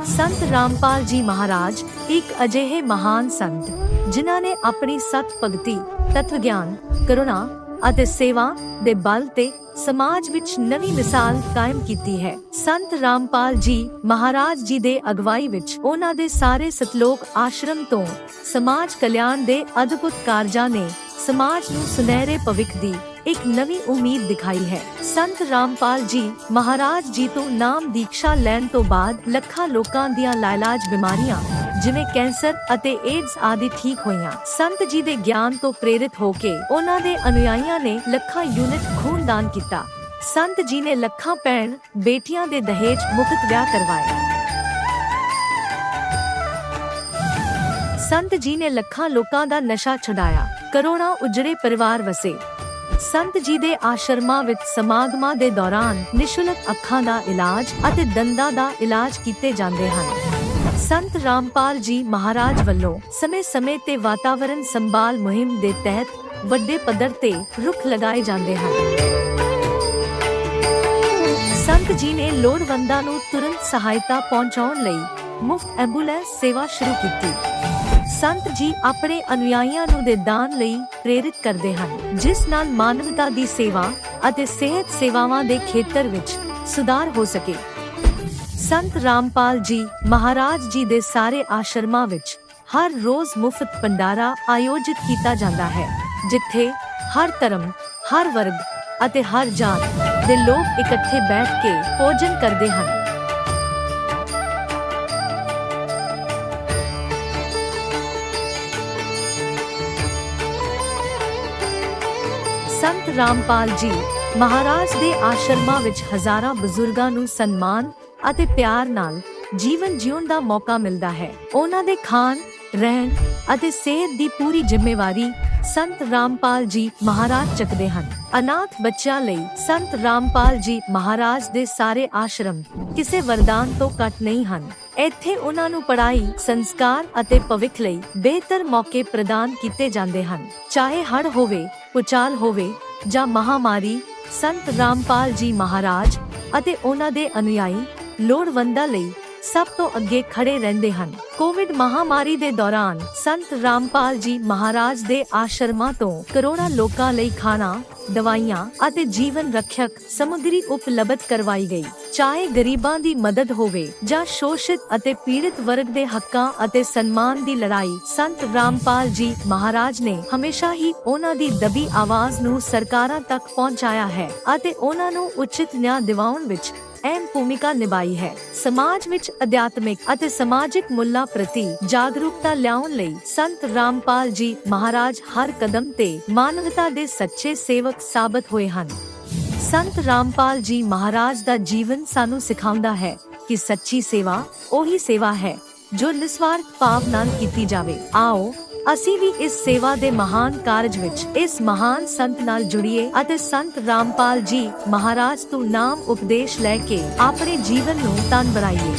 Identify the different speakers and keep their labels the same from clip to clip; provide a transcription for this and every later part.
Speaker 1: संत रामपाल जी महाराज एक अजिहे महान संत जिन्हां ने अपनी सत भगती, तत्व ज्ञान, करुणा ਅਤੇ सेवा ਦੇ बल ਤੇ समाज ਵਿੱਚ ਨਵੀਂ ਮਿਸਾਲ ਕਾਇਮ ਕੀਤੀ ਹੈ। ਸੰਤ ਰਾਮਪਾਲ ਜੀ ਮਹਾਰਾਜ ਜੀ ਦੇ ਅਗਵਾਈ ਵਿੱਚ ਉਹਨਾਂ ਦੇ ਸਾਰੇ ਸਤਲੋਕ ਆਸ਼ਰਮ ਤੋਂ ਸਮਾਜ ਕਲਿਆਣ ਦੇ ਅਦਭੁਤ ਕਾਰਜਾਂ ਨੇ ਸਮਾਜ ਨੂੰ ਸੁਨਹਿਰੇ ਭਵਿੱਖ ਦੀ ਇੱਕ ਨਵੀਂ ਉਮੀਦ ਦਿਖਾਈ ਹੈ। ਸੰਤ ਰਾਮਪਾਲ ਜੀ ਮਹਾਰਾਜ ਜੀ ਤੋਂ ਨਾਮ ਦੀਕਸ਼ਾ ਲੈਣ ਤੋਂ ਬਾਅਦ ਲੱਖਾਂ ਲੋਕਾਂ ਦੀਆਂ ਲਾਇਲਾਜ ਬਿਮਾਰੀਆਂ ਜਿਵੇਂ ਕੈਂਸਰ ਅਤੇ ਏਡਜ਼ ਆਦਿ ਠੀਕ ਹੋਈਆਂ। ਸੰਤ ਜੀ ਦੇ ਗਿਆਨ ਤੋਂ ਪ੍ਰੇਰਿਤ ਹੋ ਕੇ ਉਹਨਾਂ ਦੇ ਅਨੁਯਾਈਆਂ ਨੇ ਲੱਖਾਂ ਯੂਨਿਟ ਖੂਨ ਦਾਨ ਕੀਤਾ। ਸੰਤ ਜੀ ਨੇ ਲੱਖਾਂ ਭੈਣ ਬੇਟੀਆਂ ਦੇ ਦਹੇਜ ਮੁਫਤ ਵਿਆਹ ਕਰਵਾਏ। ਸੰਤ ਜੀ ਨੇ ਲੱਖਾਂ ਲੋਕਾਂ ਦਾ ਨਸ਼ਾ ਛੁਡਾਇਆ, ਕਰੋੜਾਂ ਉਜੜੇ ਪਰਿਵਾਰ ਵਸੇ। ਸੰਤ ਜੀ ਦੇ ਆਸ਼ਰਮਾਂ ਵਿੱਚ ਸਮਾਗਮਾਂ ਦੇ ਦੌਰਾਨ ਨਿਸ਼ੁਲਕ ਅੱਖਾਂ ਦਾ ਇਲਾਜ ਅਤੇ ਦੰਦਾਂ ਦਾ ਇਲਾਜ ਕੀਤੇ ਜਾਂਦੇ ਹਨ। ਸੰਤ ਰਾਮਪਾਲ ਜੀ ਮਹਾਰਾਜ ਵੱਲੋਂ ਸਮੇਂ-ਸਮੇਂ ਤੇ ਵਾਤਾਵਰਣ ਸੰਭਾਲ ਮੁਹਿੰਮ ਦੇ ਤਹਿਤ ਵੱਡੇ ਪੱਧਰ ਤੇ ਰੁੱਖ ਲਗਾਏ ਜਾਂਦੇ ਹਨ। ਸੰਤ ਜੀ ਨੇ ਲੋੜਵੰਦਾਂ ਨੂੰ ਤੁਰੰਤ ਸਹਾਇਤਾ ਪਹੁੰਚਾਉਣ ਲਈ ਮੁਫਤ ਐਂਬੂਲੈਂਸ ਸੇਵਾ ਸ਼ੁਰੂ ਕੀਤੀ। ਸੰਤ ਜੀ ਆਪਣੇ ਅਨੁਯਾਈਆਂ ਨੂੰ ਦੇ ਦਾਨ ਲਈ ਪ੍ਰੇਰਿਤ ਕਰਦੇ ਹਨ, ਜਿਸ ਨਾਲ ਮਾਨਵਤਾ ਦੀ ਸੇਵਾ ਅਤੇ ਸਿਹਤ ਸੇਵਾਵਾਂ ਦੇ ਖੇਤਰ ਵਿੱਚ ਸੁਧਾਰ ਹੋ ਸਕੇ। ਸੰਤ ਰਾਮਪਾਲ ਜੀ ਮਹਾਰਾਜ ਜੀ ਦੇ ਸਾਰੇ ਆਸ਼ਰਮਾਂ ਵਿੱਚ ਹਰ ਰੋਜ਼ ਮੁਫਤ ਭੰਡਾਰਾ ਆਯੋਜਿਤ ਕੀਤਾ ਜਾਂਦਾ ਹੈ, ਜਿੱਥੇ ਹਰ ਧਰਮ, ਹਰ ਵਰਗ ਅਤੇ ਹਰ ਜਾਤ ਦੇ ਲੋਕ ਇਕੱਠੇ ਬੈਠ ਕੇ ਭੋਜਨ ਕਰਦੇ ਹਨ। ਸੰਤ ਰਾਮਪਾਲ ਜੀ ਮਹਾਰਾਜ ਦੇ ਆਸ਼ਰਮਾਂ ਵਿੱਚ ਹਜ਼ਾਰਾਂ ਬਜ਼ੁਰਗਾਂ ਨੂੰ ਸਨਮਾਨ ਅਤੇ ਪਿਆਰ ਨਾਲ ਜੀਵਨ ਜਿਉਣ ਦਾ ਮੌਕਾ ਮਿਲਦਾ ਹੈ। ਉਹਨਾਂ ਦੇ ਖਾਣ, ਰਹਿਣ ਅਤੇ ਸਿਹਤ ਦੀ ਪੂਰੀ ਜ਼ਿੰਮੇਵਾਰੀ ਸੰਤ ਰਾਮਪਾਲ ਜੀ ਮਹਾਰਾਜ ਚੱਕਦੇ ਹਨ। ਅਨਾਥ ਬੱਚਿਆਂ ਲਈ ਸੰਤ ਰਾਮਪਾਲ ਜੀ ਮਹਾਰਾਜ ਦੇ ਸਾਰੇ ਆਸ਼ਰਮ ਕਿਸੇ ਵਰਦਾਨ ਤੋਂ ਘੱਟ ਨਹੀਂ ਹਨ। ਇੱਥੇ ਉਹਨਾਂ ਨੂੰ ਪੜ੍ਹਾਈ, ਸੰਸਕਾਰ ਅਤੇ ਭਵਿੱਖ ਲਈ ਬਿਹਤਰ ਮੌਕੇ ਪ੍ਰਦਾਨ ਕੀਤੇ ਜਾਂਦੇ ਹਨ। ਚਾਹੇ ਹੜ੍ਹ ਹੋਵੇ, ਭੂਚਾਲ ਹੋਵੇ ਜਾਂ ਮਹਾਮਾਰੀ, ਸੰਤ ਰਾਮਪਾਲ ਜੀ ਮਹਾਰਾਜ ਅਤੇ ਉਹਨਾਂ ਦੇ ਅਨੁਯਾਈ ਲੋੜਵੰਦਾਂ ਲਈ ਸਭ ਤੋਂ ਅੱਗੇ ਖੜੇ ਰਹਿੰਦੇ ਹਨ। ਕੋਵਿਡ ਮਹਾਮਾਰੀ ਦੇ ਦੌਰਾਨ ਸੰਤ ਰਾਮਪਾਲ ਜੀ ਮਹਾਰਾਜ ਦੇ ਆਸ਼ਰਮਾਂ ਤੋਂ ਕਰੋੜਾਂ ਲੋਕਾਂ ਲਈ ਖਾਣਾ, ਦਵਾਈਆਂ ਅਤੇ ਜੀਵਨ ਰੱਖਿਅਕ ਸਮੱਗਰੀ ਉਪਲਬਧ ਕਰਵਾਈ ਗਈ। ਚਾਹੇ ਗਰੀਬਾਂ ਦੀ ਮਦਦ ਹੋਵੇ ਜਾਂ ਸ਼ੋਸ਼ਿਤ ਅਤੇ ਪੀੜਿਤ ਵਰਗ ਦੇ ਹੱਕਾਂ ਅਤੇ ਸਨਮਾਨ ਦੀ ਲੜਾਈ, ਸੰਤ ਰਾਮਪਾਲ ਜੀ ਮਹਾਰਾਜ ਨੇ ਹਮੇਸ਼ਾ ਹੀ ਉਹਨਾਂ ਦੀ ਦਬੀ ਆਵਾਜ਼ ਨੂੰ ਸਰਕਾਰਾਂ ਤੱਕ ਪਹੁੰਚਾਇਆ ਹੈ ਅਤੇ ਉਹਨਾਂ ਨੂੰ ਉਚਿਤ ਨਿਆਂ ਦਿਵਾਉਣ ਵਿੱਚ ਅਹਿਮ ਭੂਮਿਕਾ ਨਿਭਾਈ ਹੈ। ਸਮਾਜ ਵਿੱਚ ਅਧਿਆਤਮਿਕ ਅਤੇ ਸਮਾਜਿਕ ਮੁੱਲਾਂ ਪ੍ਰਤੀ ਜਾਗਰੂਕਤਾ ਲਿਆਉਣ ਲਈ ਸੰਤ ਰਾਮਪਾਲ ਜੀ ਮਹਾਰਾਜ ਹਰ ਕਦਮ ਤੇ ਮਾਨਵਤਾ ਦੇ ਸੱਚੇ ਸੇਵਕ ਸਾਬਤ ਹੋਏ ਹਨ। ਸੰਤ ਰਾਮਪਾਲ ਜੀ ਮਹਾਰਾਜ ਦਾ ਜੀਵਨ ਸਾਨੂੰ ਸਿਖਾਉਂਦਾ ਹੈ ਕਿ ਸੱਚੀ ਸੇਵਾ ਉਹੀ ਸੇਵਾ ਹੈ ਜੋ ਨਿਸਵਾਰਥ ਭਾਵ ਨਾਲ ਕੀਤੀ ਜਾਵੇ। ਆਓ ਅਸੀਂ ਵੀ ਇਸ ਸੇਵਾ ਦੇ ਮਹਾਨ ਕਾਰਜ ਵਿੱਚ ਇਸ ਮਹਾਨ ਸੰਤ ਨਾਲ ਜੁੜੀਏ ਅਤੇ ਸੰਤ ਰਾਮਪਾਲ ਜੀ ਮਹਾਰਾਜ ਤੋਂ ਨਾਮ ਉਪਦੇਸ਼ ਲੈ ਕੇ ਆਪਣੇ ਜੀਵਨ ਨੂੰ ਧਨ ਬਣਾਈਏ।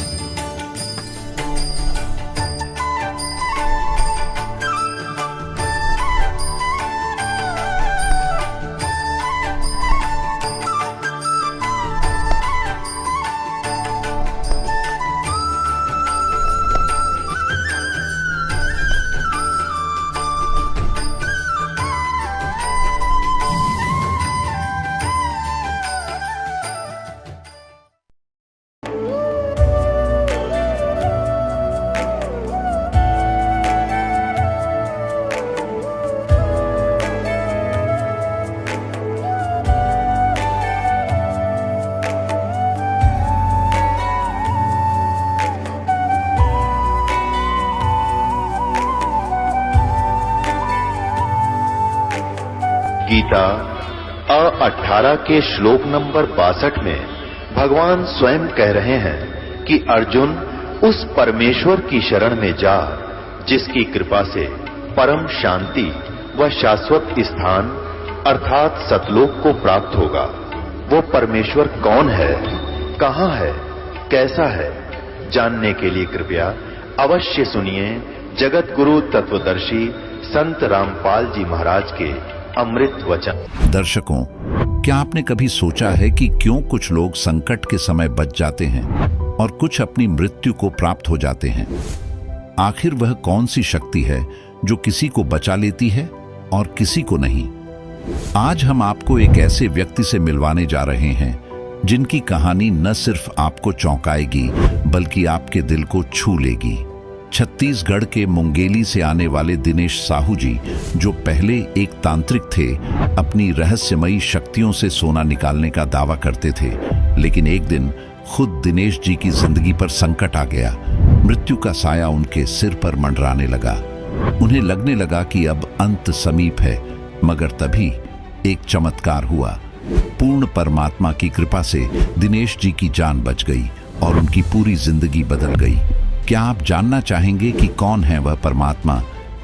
Speaker 2: गीता अ18 के श्लोक नंबर 62 में भगवान स्वयं कह रहे हैं कि अर्जुन उस परमेश्वर की शरण में जा जिसकी कृपा से परम शांति व शाश्वत स्थान अर्थात सतलोक को प्राप्त होगा। वो परमेश्वर कौन है, कहां है, कैसा है, जानने के लिए कृपया अवश्य सुनिए जगत गुरु तत्वदर्शी संत रामपाल जी महाराज के अमृत वचन।
Speaker 3: दर्शकों, क्या आपने कभी सोचा है कि क्यों कुछ लोग संकट के समय बच जाते हैं और कुछ अपनी मृत्यु को प्राप्त हो जाते हैं। आखिर वह कौन सी शक्ति है जो किसी को बचा लेती है और किसी को नहीं? आज हम आपको एक ऐसे व्यक्ति से मिलवाने जा रहे हैं जिनकी कहानी न सिर्फ आपको चौंकाएगी बल्कि आपके दिल को छू लेगी। छत्तीसगढ़ के मुंगेली से आने वाले दिनेश साहू जी, जो पहले एक तांत्रिक थे, अपनी रहस्यमयी शक्तियों से सोना निकालने का दावा करते थे। लेकिन एक दिन खुद दिनेश जी की जिंदगी पर संकट आ गया। मृत्यु का साया उनके सिर पर मंडराने लगा। उन्हें लगने लगा कि अब अंत समीप है, मगर तभी एक चमत्कार हुआ। पूर्ण परमात्मा की कृपा से दिनेश जी की जान बच गई और उनकी पूरी जिंदगी बदल गई। क्या आप जानना चाहेंगे कि कौन है वह परमात्मा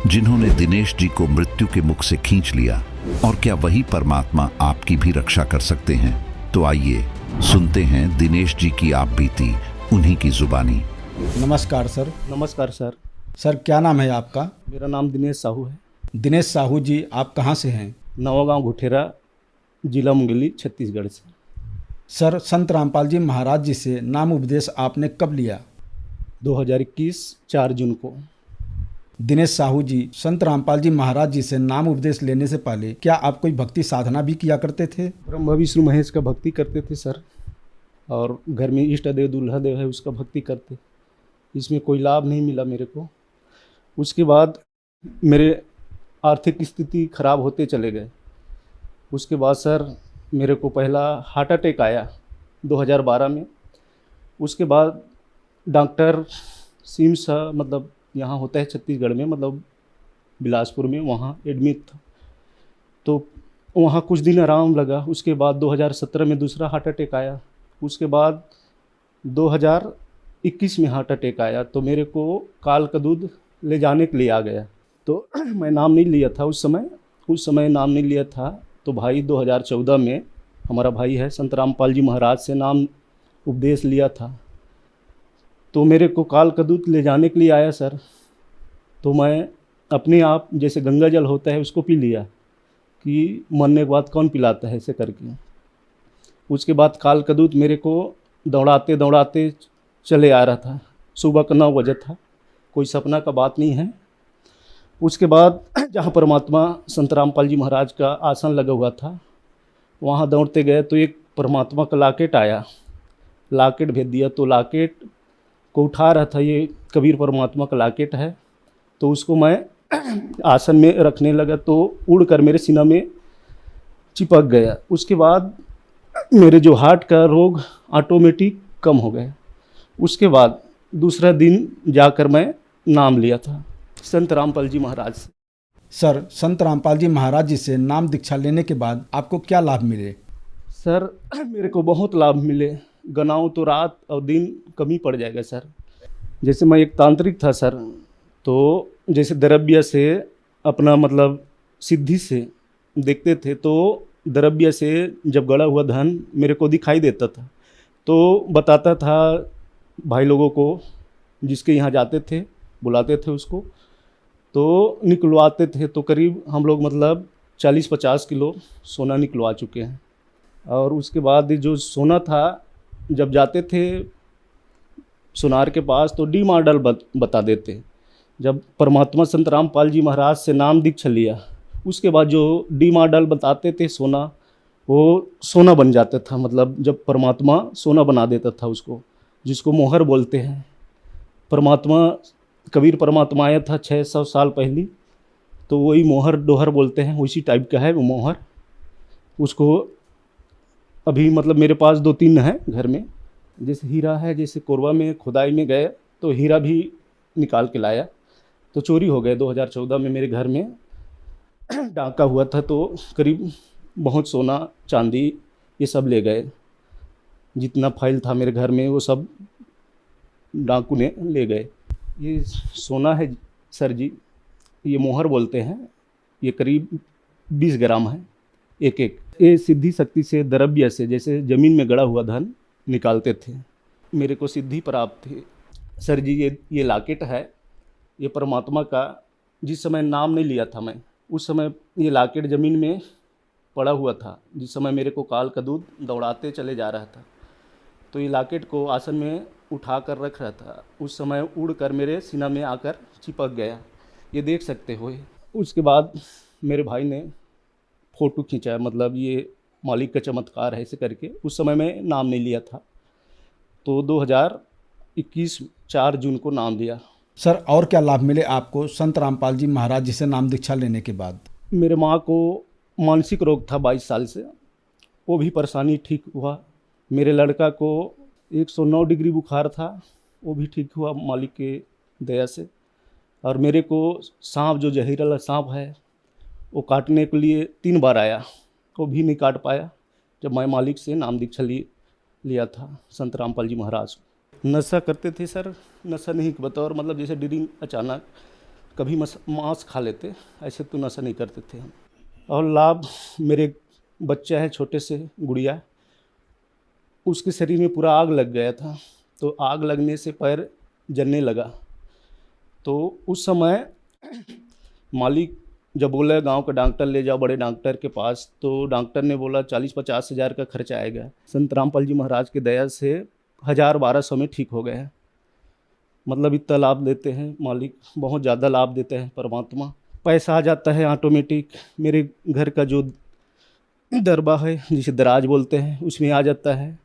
Speaker 3: जिन्होंने दिनेश जी को मृत्यु के मुख से खींच लिया, और क्या वही परमात्मा आपकी भी रक्षा कर सकते हैं? तो आइए सुनते हैं दिनेश जी की आप बीती उन्हीं की जुबानी।
Speaker 4: नमस्कार सर।
Speaker 5: नमस्कार सर।
Speaker 4: सर क्या नाम है आपका?
Speaker 5: मेरा नाम दिनेश साहू है।
Speaker 4: दिनेश साहू जी, आप कहाँ से हैं?
Speaker 5: नवागांव घुठेरा, जिला मुंगेली, छत्तीसगढ़ से।
Speaker 4: सर, संत रामपाल जी महाराज जी से नाम उपदेश आपने कब लिया?
Speaker 5: 2021 4 जून को।
Speaker 4: दिनेश साहू जी, संत रामपाल जी महाराज जी से नाम उपदेश लेने से पहले क्या आप कोई भक्ति साधना भी किया करते थे?
Speaker 5: ब्रह्मा विष्णु महेश का भक्ति करते थे सर, और घर में इष्ट देव दूल्हा देव है उसका भक्ति करते। इसमें कोई लाभ नहीं मिला मेरे को। उसके बाद मेरे आर्थिक स्थिति खराब होते चले गए। उसके बाद सर मेरे को पहला हार्ट अटैक आया 2012 में। उसके बाद डॉक्टर सिम्स, मतलब यहाँ होता है छत्तीसगढ़ में, मतलब बिलासपुर में, वहाँ एडमिट था। तो वहाँ कुछ दिन आराम लगा। उसके बाद 2017 में दूसरा हार्ट अटैक आया। उसके बाद 2021 में हार्ट अटैक आया। तो मेरे को काल का दूध ले जाने के लिए आ गया। तो मैं नाम नहीं लिया था उस समय नाम नहीं लिया था। तो भाई 2014 में, हमारा भाई है, संत रामपाल जी महाराज से नाम उपदेश लिया था। तो मेरे को काल का दूध ले जाने के लिए आया सर। तो मैं अपने आप, जैसे गंगा जल होता है, उसको पी लिया कि मरने के बाद कौन पिलाता है, ऐसे करके। उसके बाद काल का दूध मेरे को दौड़ाते दौड़ाते चले आ रहा था। सुबह का 9 बजे था, कोई सपना का बात नहीं है। उसके बाद जहाँ परमात्मा संत रामपाल जी महाराज का आसन लगा हुआ था, वहाँ दौड़ते गए तो एक परमात्मा का लॉकेट आया। लॉकेट भेज दिया। तो लॉकेट को उठा रहा था, ये कबीर परमात्मा का लॉकेट है। तो उसको मैं आसन में रखने लगा तो उड़कर मेरे सीना में चिपक गया। उसके बाद मेरे जो हार्ट का रोग ऑटोमेटिक कम हो गया। उसके बाद दूसरा दिन जाकर मैं नाम लिया था संत रामपाल जी महाराज से।
Speaker 4: सर, संत रामपाल जी महाराज जी से नाम दीक्षा लेने के बाद आपको क्या लाभ मिले?
Speaker 5: सर मेरे को बहुत लाभ मिले। गनाऊँ तो रात और दिन कम ही पड़ जाएगा सर। जैसे मैं एक तांत्रिक था सर, तो जैसे द्रव्य से अपना, मतलब सिद्धि से देखते थे, तो द्रव्य से जब गड़ा हुआ धन मेरे को दिखाई देता था, तो बताता था भाई लोगों को, जिसके यहाँ जाते थे, बुलाते थे उसको, तो निकलवाते थे। तो करीब हम लोग मतलब 40-50 किलो सोना निकलवा चुके हैं। और उसके बाद जो सोना था, जब जाते थे सोनार के पास तो डी मॉडल बता देते। जब परमात्मा संत रामपाल जी महाराज से नाम दीक्षा लिया, उसके बाद जो डी मॉडल बताते थे सोना, वो सोना बन जाता था। मतलब जब परमात्मा सोना बना देता था उसको, जिसको मोहर बोलते हैं। परमात्मा, कबीर परमात्मा आया था 600 साल पहले, तो वही मोहर डोहर बोलते हैं, उसी टाइप का है वो मोहर। उसको अभी मतलब मेरे पास 2-3 है घर में। जैसे हीरा है, जैसे कोरबा में खुदाई में गए तो हीरा भी निकाल के लाया, तो चोरी हो गए 2014 में मेरे घर में। डाका हुआ था तो करीब बहुत सोना चांदी ये सब ले गए। जितना फाइल था मेरे घर में वो सब डाकू ने ले गए। ये सोना है सर जी, ये मोहर बोलते हैं। ये करीब 20 ग्राम है एक एक। ये सिद्धि शक्ति से, द्रव्य से, जैसे ज़मीन में गड़ा हुआ धन निकालते थे। मेरे को सिद्धि प्राप्त थी सर जी। ये लॉकेट है, ये परमात्मा का। जिस समय नाम नहीं लिया था मैं, उस समय ये लॉकेट ज़मीन में पड़ा हुआ था। जिस समय मेरे को काल का दूध दौड़ाते चले जा रहा था, तो ये लॉकेट को आसन में उठा कर रख रहा था, उस समय उड़ कर मेरे सीना में आकर चिपक गया, ये देख सकते हो। उसके बाद मेरे भाई ने फ़ोटो खींचा, मतलब ये मालिक का चमत्कार है ऐसे करके। उस समय मैं नाम नहीं लिया था, तो 2021 4 जून को नाम लिया।
Speaker 4: सर और क्या लाभ मिले आपको संत रामपाल जी महाराज जी से नाम दीक्षा लेने के बाद?
Speaker 5: मेरे माँ को मानसिक रोग था 22 साल से, वो भी परेशानी ठीक हुआ। मेरे लड़का को 109 डिग्री बुखार था, वो भी ठीक हुआ मालिक के दया से। और मेरे को सांप, जो जहरीला सांप है, वो काटने के लिए 3 बार आया, वो भी नहीं काट पाया जब मैं मालिक से नाम दीक्षा लिया था संत रामपाल जी महाराज। नशा करते थे सर, नशा नहीं बतौर मतलब जैसे ड्रिंक, अचानक कभी मांस खा लेते, ऐसे तो नशा नहीं करते थे हम। और लाभ, मेरे बच्चा है छोटे से गुड़िया, उसके शरीर में पूरा आग लग गया था, तो आग लगने से पैर जलने लगा। तो उस समय मालिक जब बोला गांव का डॉक्टर ले जाओ बड़े डॉक्टर के पास, तो डॉक्टर ने बोला 40-50 हज़ार का खर्चा आएगा। संत रामपाल जी महाराज की दया से 1000-1200 में ठीक हो गया। मतलब इतना लाभ देते हैं मालिक, बहुत ज़्यादा लाभ देते हैं परमात्मा। पैसा आ जाता है ऑटोमेटिक, मेरे घर का जो दरबा है जिसे दराज बोलते हैं, उसमें आ जाता है।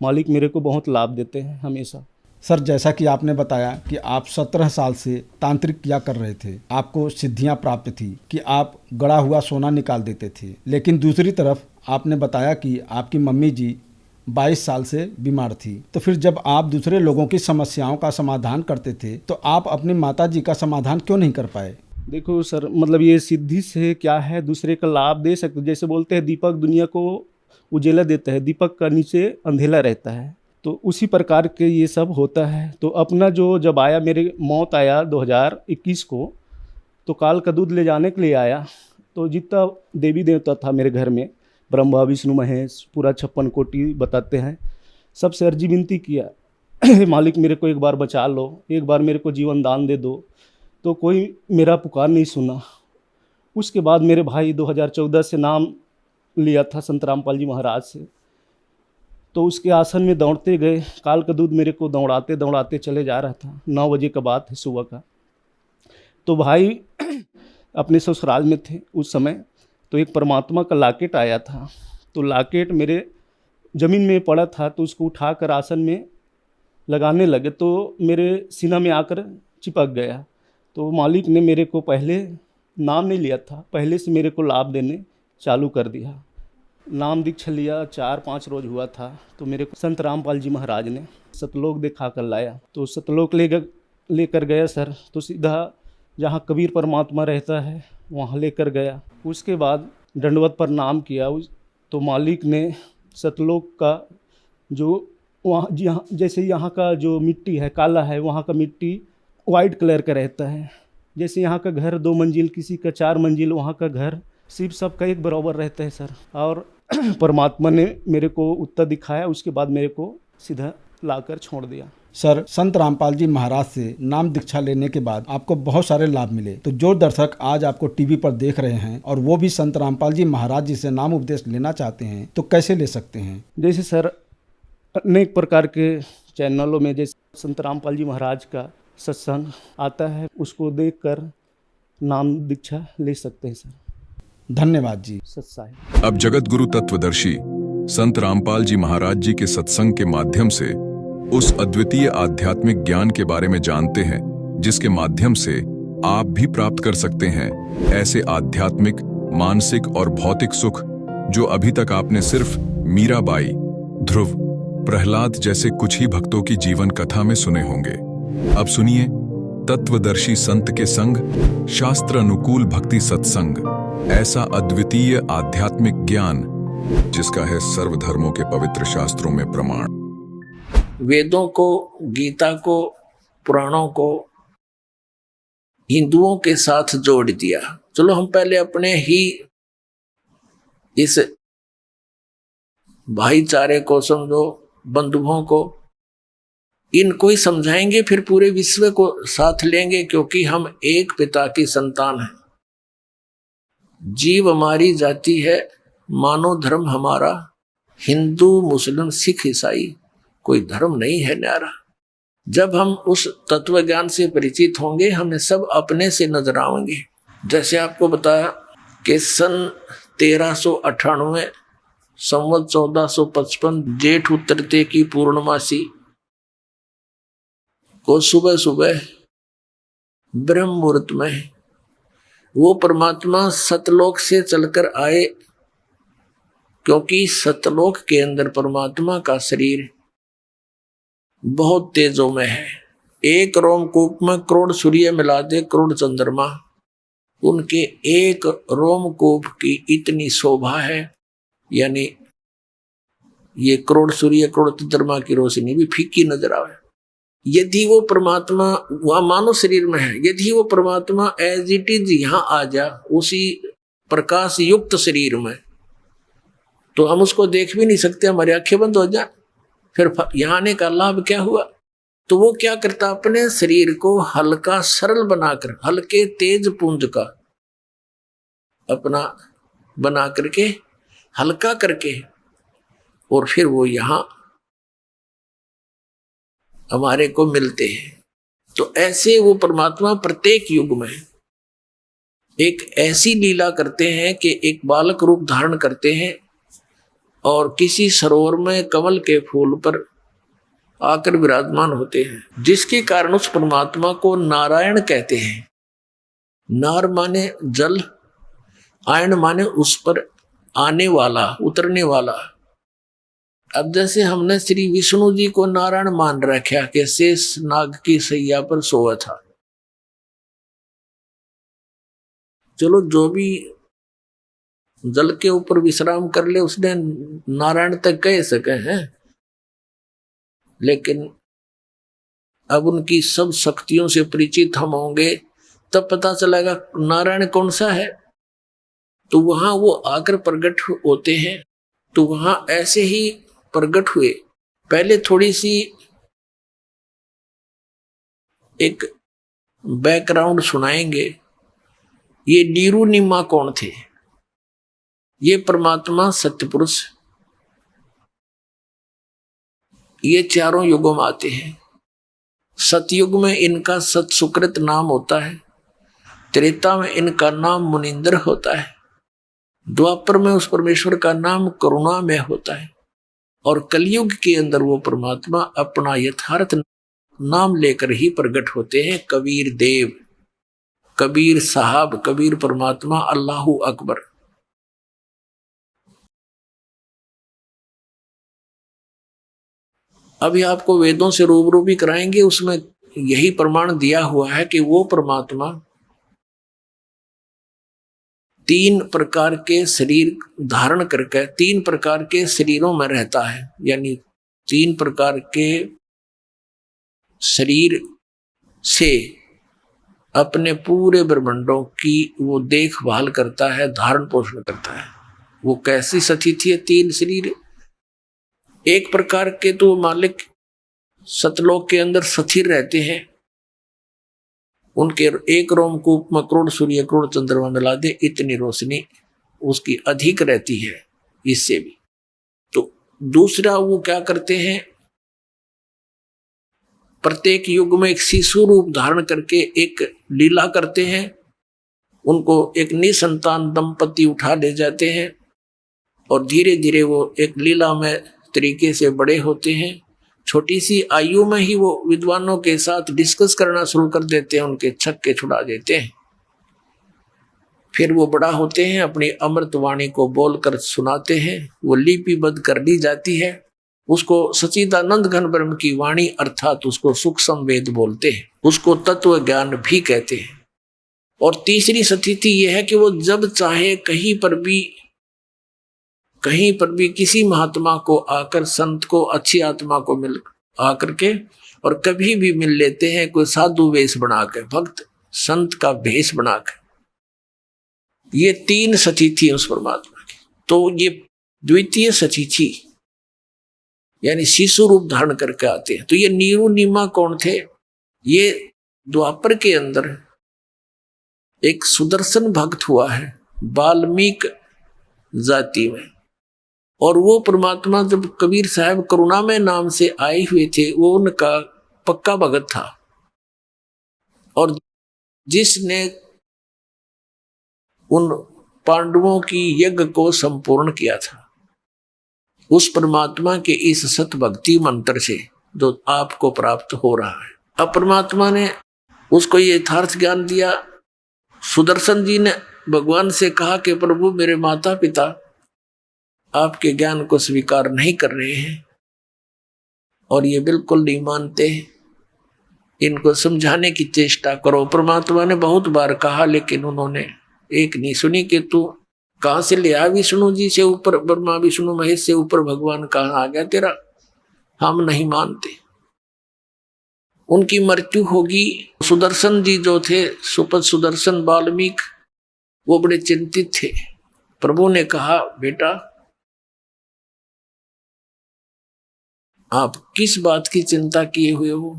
Speaker 5: मालिक मेरे को बहुत लाभ देते हैं हमेशा।
Speaker 4: सर जैसा कि आपने बताया कि आप 17 साल से तांत्रिक क्रिया कर रहे थे, आपको सिद्धियां प्राप्त थी कि आप गड़ा हुआ सोना निकाल देते थे, लेकिन दूसरी तरफ आपने बताया कि आपकी मम्मी जी 22 साल से बीमार थी। तो फिर जब आप दूसरे लोगों की समस्याओं का समाधान करते थे, तो आप अपनी माता जी का समाधान क्यों नहीं कर पाए?
Speaker 5: देखो सर, मतलब ये सिद्धि से क्या है, दूसरे का लाभ दे सकते। जैसे बोलते हैं दीपक दुनिया को उजेला देता है, दीपक का नीचे अंधेला रहता है, तो उसी प्रकार के ये सब होता है। तो अपना जो जब आया, मेरे मौत आया 2021 को, तो काल का दूध ले जाने के लिए आया। तो जितना देवी देवता था मेरे घर में, ब्रह्मा विष्णु महेश, पूरा 56 कोटि बताते हैं, सबसे अर्जी विनती किया मालिक मेरे को एक बार बचा लो, एक बार मेरे को जीवन दान दे दो, तो कोई मेरा पुकार नहीं सुना। उसके बाद मेरे भाई 2014 से नाम लिया था संत रामपाल जी महाराज से, तो उसके आसन में दौड़ते गए। काल का दूध मेरे को दौड़ाते दौड़ाते चले जा रहा था, 9 बजे का बात है सुबह का। तो भाई अपने ससुराल में थे उस समय, तो एक परमात्मा का लॉकेट आया था, तो लॉकेट मेरे ज़मीन में पड़ा था, तो उसको उठाकर आसन में लगाने लगे, तो मेरे सीना में आकर चिपक गया। तो मालिक ने मेरे को पहले नाम नहीं लिया था, पहले से मेरे को लाभ देने चालू कर दिया। नाम दीक्षा लिया 4-5 रोज हुआ था, तो मेरे को संत रामपाल जी महाराज ने सतलोक दिखा कर लाया। तो सतलोक लेकर गया सर, तो सीधा जहाँ कबीर परमात्मा रहता है वहाँ लेकर गया। उसके बाद दंडवत पर नाम किया, तो मालिक ने सतलोक का जो वहाँ जैसे यहाँ का जो मिट्टी है काला है, वहाँ का मिट्टी वाइट कलर का रहता है। जैसे यहाँ का घर 2 मंजिल, किसी का 4 मंजिल, वहाँ का घर सिर्फ सबका एक बराबर रहता है सर। और परमात्मा ने मेरे को उत्तर दिखाया, उसके बाद मेरे को सीधा लाकर छोड़ दिया।
Speaker 4: सर संत रामपाल जी महाराज से नाम दीक्षा लेने के बाद आपको बहुत सारे लाभ मिले, तो जो दर्शक आज आपको टीवी पर देख रहे हैं और वो भी संत रामपाल जी महाराज जी से नाम उपदेश लेना चाहते हैं, तो कैसे ले सकते हैं?
Speaker 5: जैसे सर अनेक प्रकार के चैनलों में जैसे संत रामपाल जी महाराज का सत्संग आता है, उसको देखकर नाम दीक्षा ले सकते हैं सर।
Speaker 4: धन्यवाद जी।
Speaker 5: सत्साई।
Speaker 6: अब जगत गुरु तत्वदर्शी संत रामपाल जी महाराज जी के सत्संग के माध्यम से उस अद्वितीय आध्यात्मिक ज्ञान के बारे में जानते हैं, जिसके माध्यम से आप भी प्राप्त कर सकते हैं ऐसे आध्यात्मिक, मानसिक और भौतिक सुख जो अभी तक आपने सिर्फ मीराबाई, ध्रुव, प्रहलाद जैसे कुछ ही भक्तों की जीवन कथा में सुने होंगे। अब सुनिए तत्वदर्शी संत के संग शास्त्र अनुकूल भक्ति सत्संग, ऐसा अद्वितीय आध्यात्मिक ज्ञान जिसका है सर्वधर्मों के पवित्र शास्त्रों में प्रमाण।
Speaker 7: वेदों को, गीता को, पुराणों को हिंदुओं के साथ जोड़ दिया। चलो हम पहले अपने ही इस भाईचारे को समझो, बंधुओं को, इनको ही समझाएंगे, फिर पूरे विश्व को साथ लेंगे, क्योंकि हम एक पिता की संतान हैं। जीव हमारी जाति है, मानो धर्म हमारा हिंदू, मुस्लिम, सिख, ईसाई, कोई धर्म नहीं है न्यारा। जब हम उस तत्व ज्ञान से परिचित होंगे हमें सब अपने से नजर आएंगे। जैसे आपको बताया कि सन 1398 संवत 1455 जेठ उतरते की पूर्णमासी को सुबह सुबह ब्रह्म मुहूर्त में वो परमात्मा सतलोक से चलकर आए, क्योंकि सतलोक के अंदर परमात्मा का शरीर बहुत तेजोमय है। एक रोमकूप में करोड़ सूर्य मिला दे, करोड़ चंद्रमा, उनके एक रोमकूप की इतनी शोभा है। यानी ये करोड़ सूर्य करोड़ चंद्रमा की रोशनी भी फीकी नजर आवे। यदि वो परमात्मा वह मानव शरीर में है, यदि वो परमात्मा एज इट इज यहाँ आ जा उसी प्रकाश युक्त शरीर में, तो हम उसको देख भी नहीं सकते, हमारी आंखें बंद हो जाए। फिर यहाँ आने का लाभ क्या हुआ? तो वो क्या करता, अपने शरीर को हल्का सरल बनाकर, हल्के तेज पुंज का अपना बना करके हल्का करके, और फिर वो यहाँ हमारे को मिलते हैं। तो ऐसे वो परमात्मा प्रत्येक युग में एक ऐसी लीला करते हैं कि एक बालक रूप धारण करते हैं और किसी सरोवर में कमल के फूल पर आकर विराजमान होते हैं, जिसके कारण उस परमात्मा को नारायण कहते हैं। नार माने जल, आयन माने उस पर आने वाला, उतरने वाला। अब जैसे हमने श्री विष्णु जी को नारायण मान रखा कि शेष नाग की सैया पर सोया था। चलो जो भी जल के ऊपर विश्राम कर ले उसने नारायण तक कह सके हैं, लेकिन अब उनकी सब शक्तियों से परिचित हम होंगे तब पता चलेगा नारायण कौन सा है। तो वहां वो आकर प्रकट होते हैं। तो वहां ऐसे ही प्रकट हुए। पहले थोड़ी सी एक बैकग्राउंड सुनाएंगे। ये नीरू निम्मा कौन थे? ये परमात्मा सत्यपुरुष, ये चारों युगों में आते हैं। सतयुग में इनका सत सुकृत नाम होता है, त्रेता में इनका नाम मुनिंद्र होता है, द्वापर में उस परमेश्वर का नाम करुणामय होता है, और कलयुग के अंदर वो परमात्मा अपना यथार्थ नाम लेकर ही प्रकट होते हैं। कबीर देव, कबीर साहब, कबीर परमात्मा, अल्लाहू अकबर। अभी आपको वेदों से रूबरू भी कराएंगे, उसमें यही प्रमाण दिया हुआ है कि वो परमात्मा 3 प्रकार के शरीर धारण करके 3 प्रकार के शरीरों में रहता है। यानी 3 प्रकार के शरीर से अपने पूरे ब्रह्मांडों की वो देखभाल करता है, धारण पोषण करता है। वो कैसी स्थिति है? 3 शरीर। एक प्रकार के तो मालिक सतलोक के अंदर स्थिर रहते हैं, उनके एक रोमकूप में करोड़ सूर्य करोड़ चंद्रमा मिला दे, इतनी रोशनी उसकी अधिक रहती है इससे भी। तो दूसरा वो क्या करते हैं, प्रत्येक युग में एक शिशु रूप धारण करके एक लीला करते हैं। उनको एक निसंतान दंपति उठा ले जाते हैं और धीरे धीरे वो एक लीला में तरीके से बड़े होते हैं। छोटी सी आयु में ही वो विद्वानों के साथ डिस्कस करना शुरू कर देते हैं, उनके छक्के छुड़ा देते हैं। फिर वो बड़ा होते हैं, अपनी अमृत वाणी को बोलकर सुनाते हैं। वो लिपिबद्ध कर दी जाती है, उसको सच्चिदानंद घन ब्रह्म की वाणी अर्थात उसको सुख संवेद बोलते हैं, उसको तत्व ज्ञान भी कहते हैं। और तीसरी स्थिति यह है कि वो जब चाहे कहीं पर भी किसी महात्मा को आकर, संत को, अच्छी आत्मा को मिल आकर के और कभी भी मिल लेते हैं, कोई साधु वेश बनाकर, भक्त संत का भेष बनाकर। ये 3 स्थिति है उस परमात्मा की। तो ये द्वितीय स्थिति यानी शिशु रूप धारण करके आते हैं। तो ये नीरू निमा कौन थे? ये द्वापर के अंदर एक सुदर्शन भक्त हुआ है वाल्मीकि जाति में, और वो परमात्मा जब कबीर साहब करुणामय नाम से आए हुए थे, वो उनका पक्का भगत था, और जिसने उन पांडवों की यज्ञ को संपूर्ण किया था, उस परमात्मा के इस सत भक्ति मंत्र से जो आपको प्राप्त हो रहा है। अब परमात्मा ने उसको ये यथार्थ ज्ञान दिया। सुदर्शन जी ने भगवान से कहा कि प्रभु मेरे माता पिता आपके ज्ञान को स्वीकार नहीं कर रहे हैं और ये बिल्कुल नहीं मानते, इनको समझाने की चेष्टा करो। परमात्मा ने बहुत बार कहा, लेकिन उन्होंने एक नहीं सुनी कि तू कहां से ले आ, विष्णु जी से ऊपर, ब्रह्मा विष्णु महेश से ऊपर भगवान कहां आ गया तेरा, हम नहीं मानते। उनकी मृत्यु होगी। सुदर्शन जी जो थे, सुपद सुदर्शन वाल्मीकि, वो बड़े चिंतित थे। प्रभु ने कहा बेटा आप किस बात की चिंता किए हुए हो,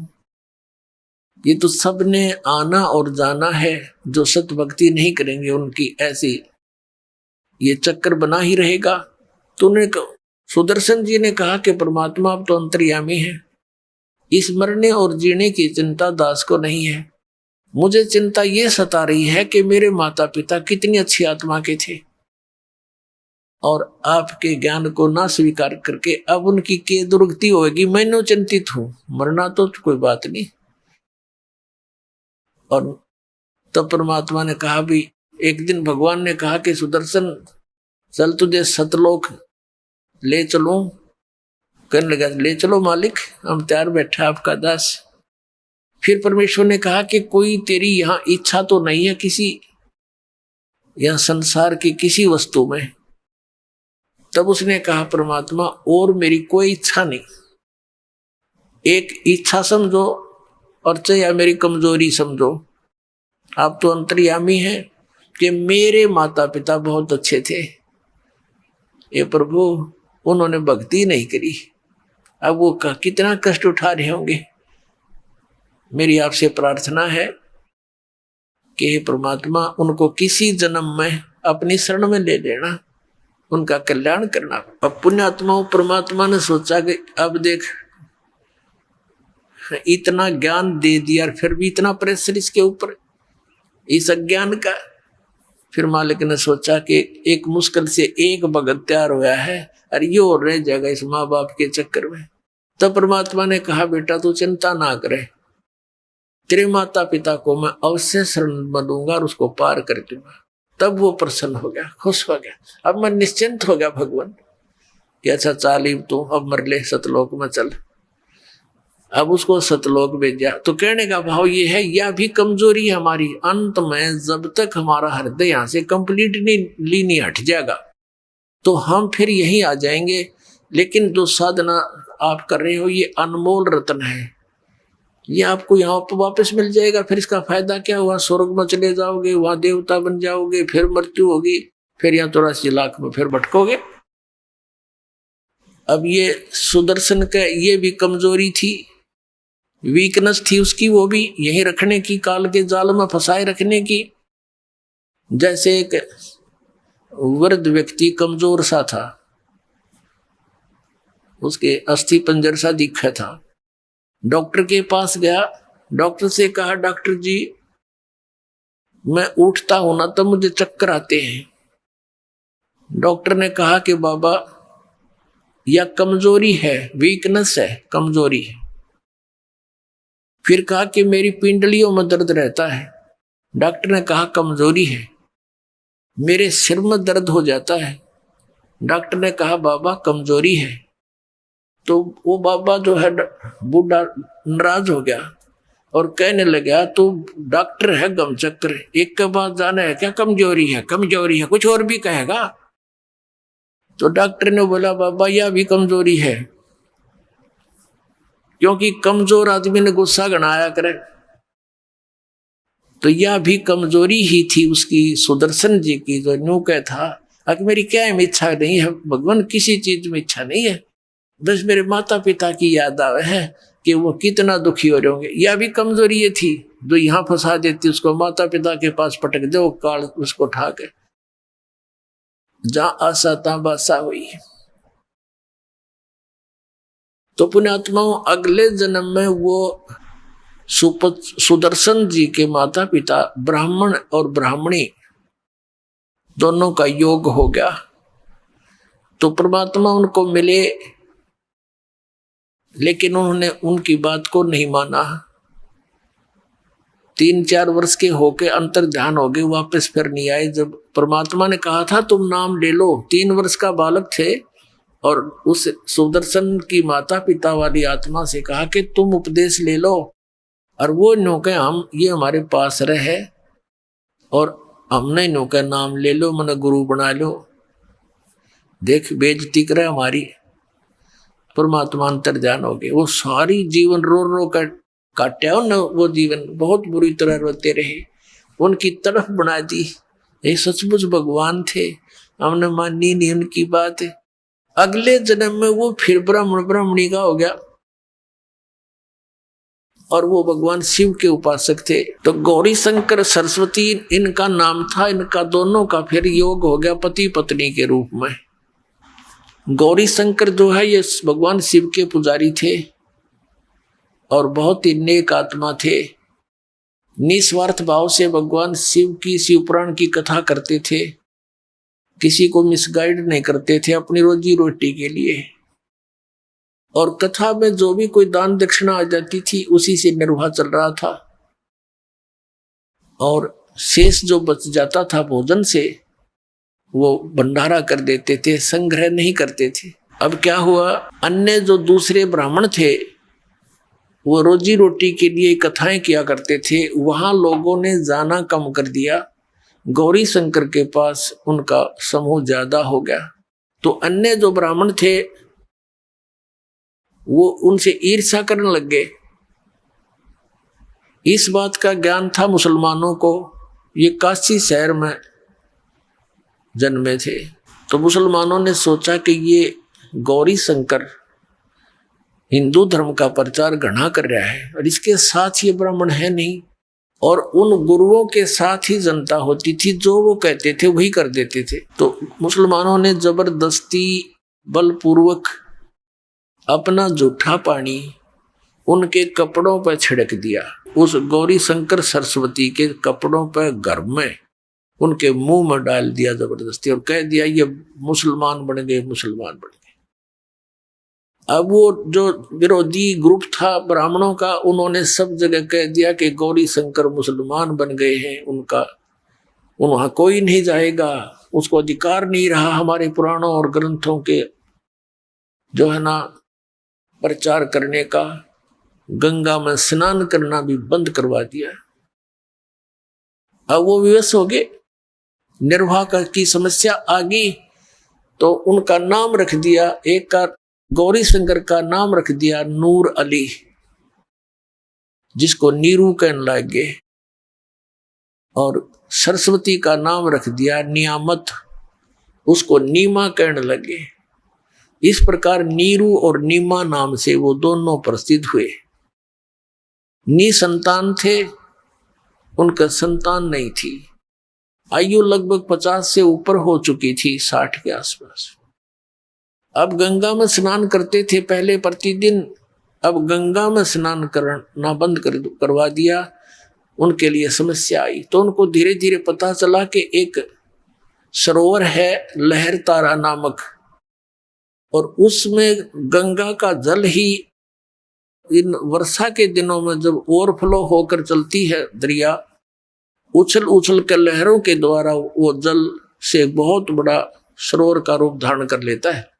Speaker 7: ये तो सब ने आना और जाना है, जो सत भक्ति नहीं करेंगे उनकी ऐसी ये चक्कर बना ही रहेगा। तूने सुदर्शन जी ने कहा कि परमात्मा अब तो अंतर्यामी है, इस मरने और जीने की चिंता दास को नहीं है, मुझे चिंता ये सता रही है कि मेरे माता पिता कितनी अच्छी आत्मा के थे और आपके ज्ञान को ना स्वीकार करके अब उनकी के दुर्गति होगी, मैं चिंतित हूं। मरना तो कोई बात नहीं। और तब परमात्मा ने कहा भी, एक दिन भगवान ने कहा कि सुदर्शन चल तुझे सतलोक ले चलूं। कहने लगा ले चलो मालिक, हम तैयार बैठा आपका दास। फिर परमेश्वर ने कहा कि कोई तेरी यहां इच्छा तो नहीं है किसी या संसार की किसी वस्तु में। तब उसने कहा परमात्मा और मेरी कोई इच्छा नहीं, एक इच्छा समझो और चाहे मेरी कमजोरी समझो, आप तो अंतर्यामी हैं कि मेरे माता पिता बहुत अच्छे थे, ये प्रभु उन्होंने भक्ति नहीं करी, अब वो कितना कष्ट उठा रहे होंगे। मेरी आपसे प्रार्थना है कि हे परमात्मा उनको किसी जन्म में अपनी शरण में ले लेना, उनका कल्याण करना। अब पुण्यात्माओं परमात्मा ने सोचा कि अब देख इतना ज्ञान दे दिया और फिर भी इतना प्रेशर इसके ऊपर, इस अज्ञान का। फिर मालिक ने सोचा कि एक मुश्किल से एक भगत तैयार हुआ है और ये और रह जाएगा इस माँ बाप के चक्कर में। तब परमात्मा ने कहा बेटा तू चिंता ना करे, तेरे माता पिता को मैं अवश्य शरण बनूंगा और उसको पार कर दूंगा। तब वो प्रसन्न हो गया, खुश हो गया। अब मैं निश्चिंत हो गया भगवान कि अच्छा चालीब तू अब मर ले, सतलोक में चल। अब उसको सतलोक भेजा तो कहने का भाव ये है, यह भी कमजोरी है हमारी। अंत में जब तक हमारा हृदय यहाँ से कंप्लीटली नहीं हट जाएगा तो हम फिर यहीं आ जाएंगे। लेकिन जो साधना आप कर रहे हो ये अनमोल रत्न है, ये आपको यहाँ पर वापस मिल जाएगा। फिर इसका फायदा क्या हुआ, स्वर्ग में चले जाओगे, वहां देवता बन जाओगे, फिर मृत्यु होगी, फिर यहाँ 84 लाख में फिर भटकोगे। अब ये सुदर्शन का ये भी कमजोरी थी, वीकनेस थी उसकी, वो भी यहीं रखने की, काल के जाल में फंसाए रखने की। जैसे एक वृद्ध व्यक्ति कमजोर सा था, उसके अस्थि पंजर सा दिखा था, डॉक्टर के पास गया, डॉक्टर से कहा डॉक्टर जी मैं उठता हूं ना तो मुझे चक्कर आते हैं। डॉक्टर ने कहा कि बाबा यह कमजोरी है, वीकनेस है, कमजोरी है। फिर कहा कि मेरी पिंडलियों में दर्द रहता है। डॉक्टर ने कहा कमजोरी है। मेरे सिर में दर्द हो जाता है। डॉक्टर ने कहा बाबा कमजोरी है। तो वो बाबा जो है बूढ़ा नाराज हो गया और कहने लगा तो डॉक्टर है गम चक्कर, एक के बाद जाना है क्या, कमजोरी है, कमजोरी है, कुछ और भी कहेगा। तो डॉक्टर ने बोला बाबा यह भी कमजोरी है, क्योंकि कमजोर आदमी ने गुस्सा गणाया करे। तो यह भी कमजोरी ही थी उसकी, सुदर्शन जी की, जो न्यू कह था कि मेरी क्या इच्छा नहीं है भगवान, किसी चीज में इच्छा नहीं है, बस मेरे माता पिता की याद आवे है कि वो कितना दुखी हो रहे होंगे। यह भी कमजोरी ये थी जो यहाँ फंसा देती उसको, माता पिता के पास पटक दो, काल उसको उठा के जहां आशा तहां बासा हुई। तो पुण्यात्माओं अगले जन्म में वो सुदर्शन जी के माता पिता ब्राह्मण और ब्राह्मणी दोनों का योग हो गया। तो परमात्मा उनको मिले, लेकिन उन्होंने उनकी बात को नहीं माना। 3-4 वर्ष के होके अंतर ध्यान हो गए, वापस फिर नहीं आए। जब परमात्मा ने कहा था तुम नाम ले लो, 3 वर्ष का बालक थे, और उस सुदर्शन की माता पिता वाली आत्मा से कहा कि तुम उपदेश ले लो, और वो नो के हम ये हमारे पास रहे और हमने नो के नाम ले लो, मन गुरु बना लो, देख बेइज्जती करे हमारी। परमात्मा अंतर ध्यान हो गए। वो सारी जीवन रो रो कर काटा न, वो जीवन बहुत बुरी तरह रोते रहे, उनकी तरफ बना दी। ये सचमुच भगवान थे, हमने मानी नहीं उनकी बात। अगले जन्म में वो फिर ब्राह्मण ब्राह्मणी का हो गया, और वो भगवान शिव के उपासक थे। तो गौरी शंकर सरस्वती इनका नाम था। इनका दोनों का फिर योग हो गया पति पत्नी के रूप में। गौरी शंकर जो है ये भगवान शिव के पुजारी थे और बहुत ही नेक आत्मा थे। निस्वार्थ भाव से भगवान शिव की शिव पुराण की कथा करते थे, किसी को मिसगाइड नहीं करते थे अपनी रोजी रोटी के लिए। और कथा में जो भी कोई दान दक्षिणा आ जाती थी उसी से निर्वाह चल रहा था, और शेष जो बच जाता था भोजन से वो भंडारा कर देते थे, संग्रह नहीं करते थे। अब क्या हुआ, अन्य जो दूसरे ब्राह्मण थे वो रोजी रोटी के लिए कथाएं किया करते थे, वहां लोगों ने जाना कम कर दिया। गौरी शंकर के पास उनका समूह ज्यादा हो गया, तो अन्य जो ब्राह्मण थे वो उनसे ईर्ष्या करने लग गए। इस बात का ज्ञान था मुसलमानों को, ये काशी शहर में जन्मे थे। तो मुसलमानों ने सोचा कि ये गौरी शंकर हिंदू धर्म का प्रचार घना कर रहा है, और इसके साथ ये ब्राह्मण है नहीं, और उन गुरुओं के साथ ही जनता होती थी, जो वो कहते थे वही कर देते थे। तो मुसलमानों ने जबरदस्ती बलपूर्वक अपना जूठा पानी उनके कपड़ों पर छिड़क दिया। उस गौरी शंकर सरस्वती के कपड़ों पर घर में उनके मुंह में डाल दिया जबरदस्ती, और कह दिया ये मुसलमान बन गए, मुसलमान बन गए। अब वो जो विरोधी ग्रुप था ब्राह्मणों का, उन्होंने सब जगह कह दिया कि गौरी शंकर मुसलमान बन गए हैं, उनका वहां कोई नहीं जाएगा, उसको अधिकार नहीं रहा हमारे पुराणों और ग्रंथों के जो है ना प्रचार करने का। गंगा में स्नान करना भी बंद करवा दिया। अब वो विवश हो गए, निर्वाह की समस्या आ गई, तो उनका नाम रख दिया, एक का गौरी शंकर का नाम रख दिया नूर अली, जिसको नीरू कहने लगे, और सरस्वती का नाम रख दिया नियामत, उसको नीमा कहने लगे। इस प्रकार नीरू और नीमा नाम से वो दोनों प्रसिद्ध हुए। निसंतान थे, उनका संतान नहीं थी। आयु लगभग 50 से ऊपर हो चुकी थी, 60 के आसपास। अब गंगा में स्नान करते थे पहले प्रतिदिन, अब गंगा में स्नान करना बंद करवा दिया। उनके लिए समस्या आई, तो उनको धीरे धीरे पता चला कि एक सरोवर है लहर तारा नामक, और उसमें गंगा का जल ही इन वर्षा के दिनों में जब ओवरफ्लो होकर चलती है दरिया, उछल उछल कर लहरों के द्वारा वो जल से बहुत बड़ा सरोवर का रूप धारण कर लेता है।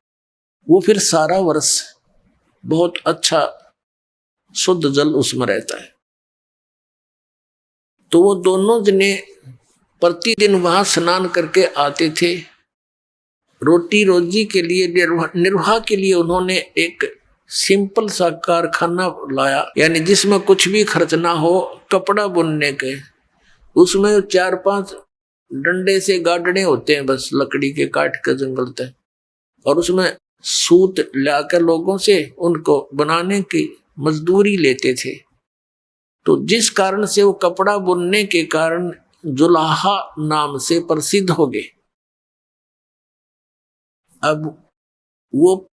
Speaker 7: वो फिर सारा वर्ष बहुत अच्छा शुद्ध जल उसमें रहता है। तो वो दोनों जने प्रतिदिन वहां स्नान करके आते थे। रोटी रोजी के लिए, निर्वाह के लिए उन्होंने एक सिंपल सा कारखाना लाया, यानी जिसमें कुछ भी खर्च ना हो, कपड़ा बुनने के। उसमें 4-5 डंडे से गाडने होते हैं, बस लकड़ी के काट के जंगल तक, और उसमें सूत लाकर लोगों से उनको बनाने की मजदूरी लेते थे। तो जिस कारण से वो कपड़ा बुनने के कारण जुलाहा नाम से प्रसिद्ध हो गए। अब वो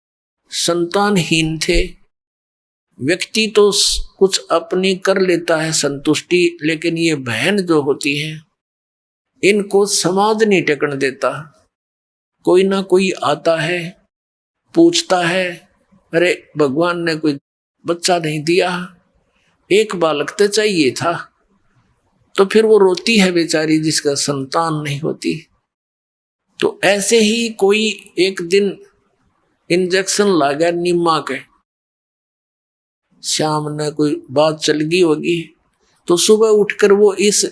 Speaker 7: संतानहीन थे, व्यक्ति तो कुछ अपनी कर लेता है संतुष्टि, लेकिन ये बहन जो होती है इनको समाज नहीं टेकन देता। कोई ना कोई आता है, पूछता है, अरे भगवान ने कोई बच्चा नहीं दिया, एक बालक तो चाहिए था, तो फिर वो रोती है बेचारी जिसका संतान नहीं होती। तो ऐसे ही कोई एक दिन इंजेक्शन ला गया नीमा के, शाम ने कोई बात चल गई होगी, तो सुबह उठकर वो इस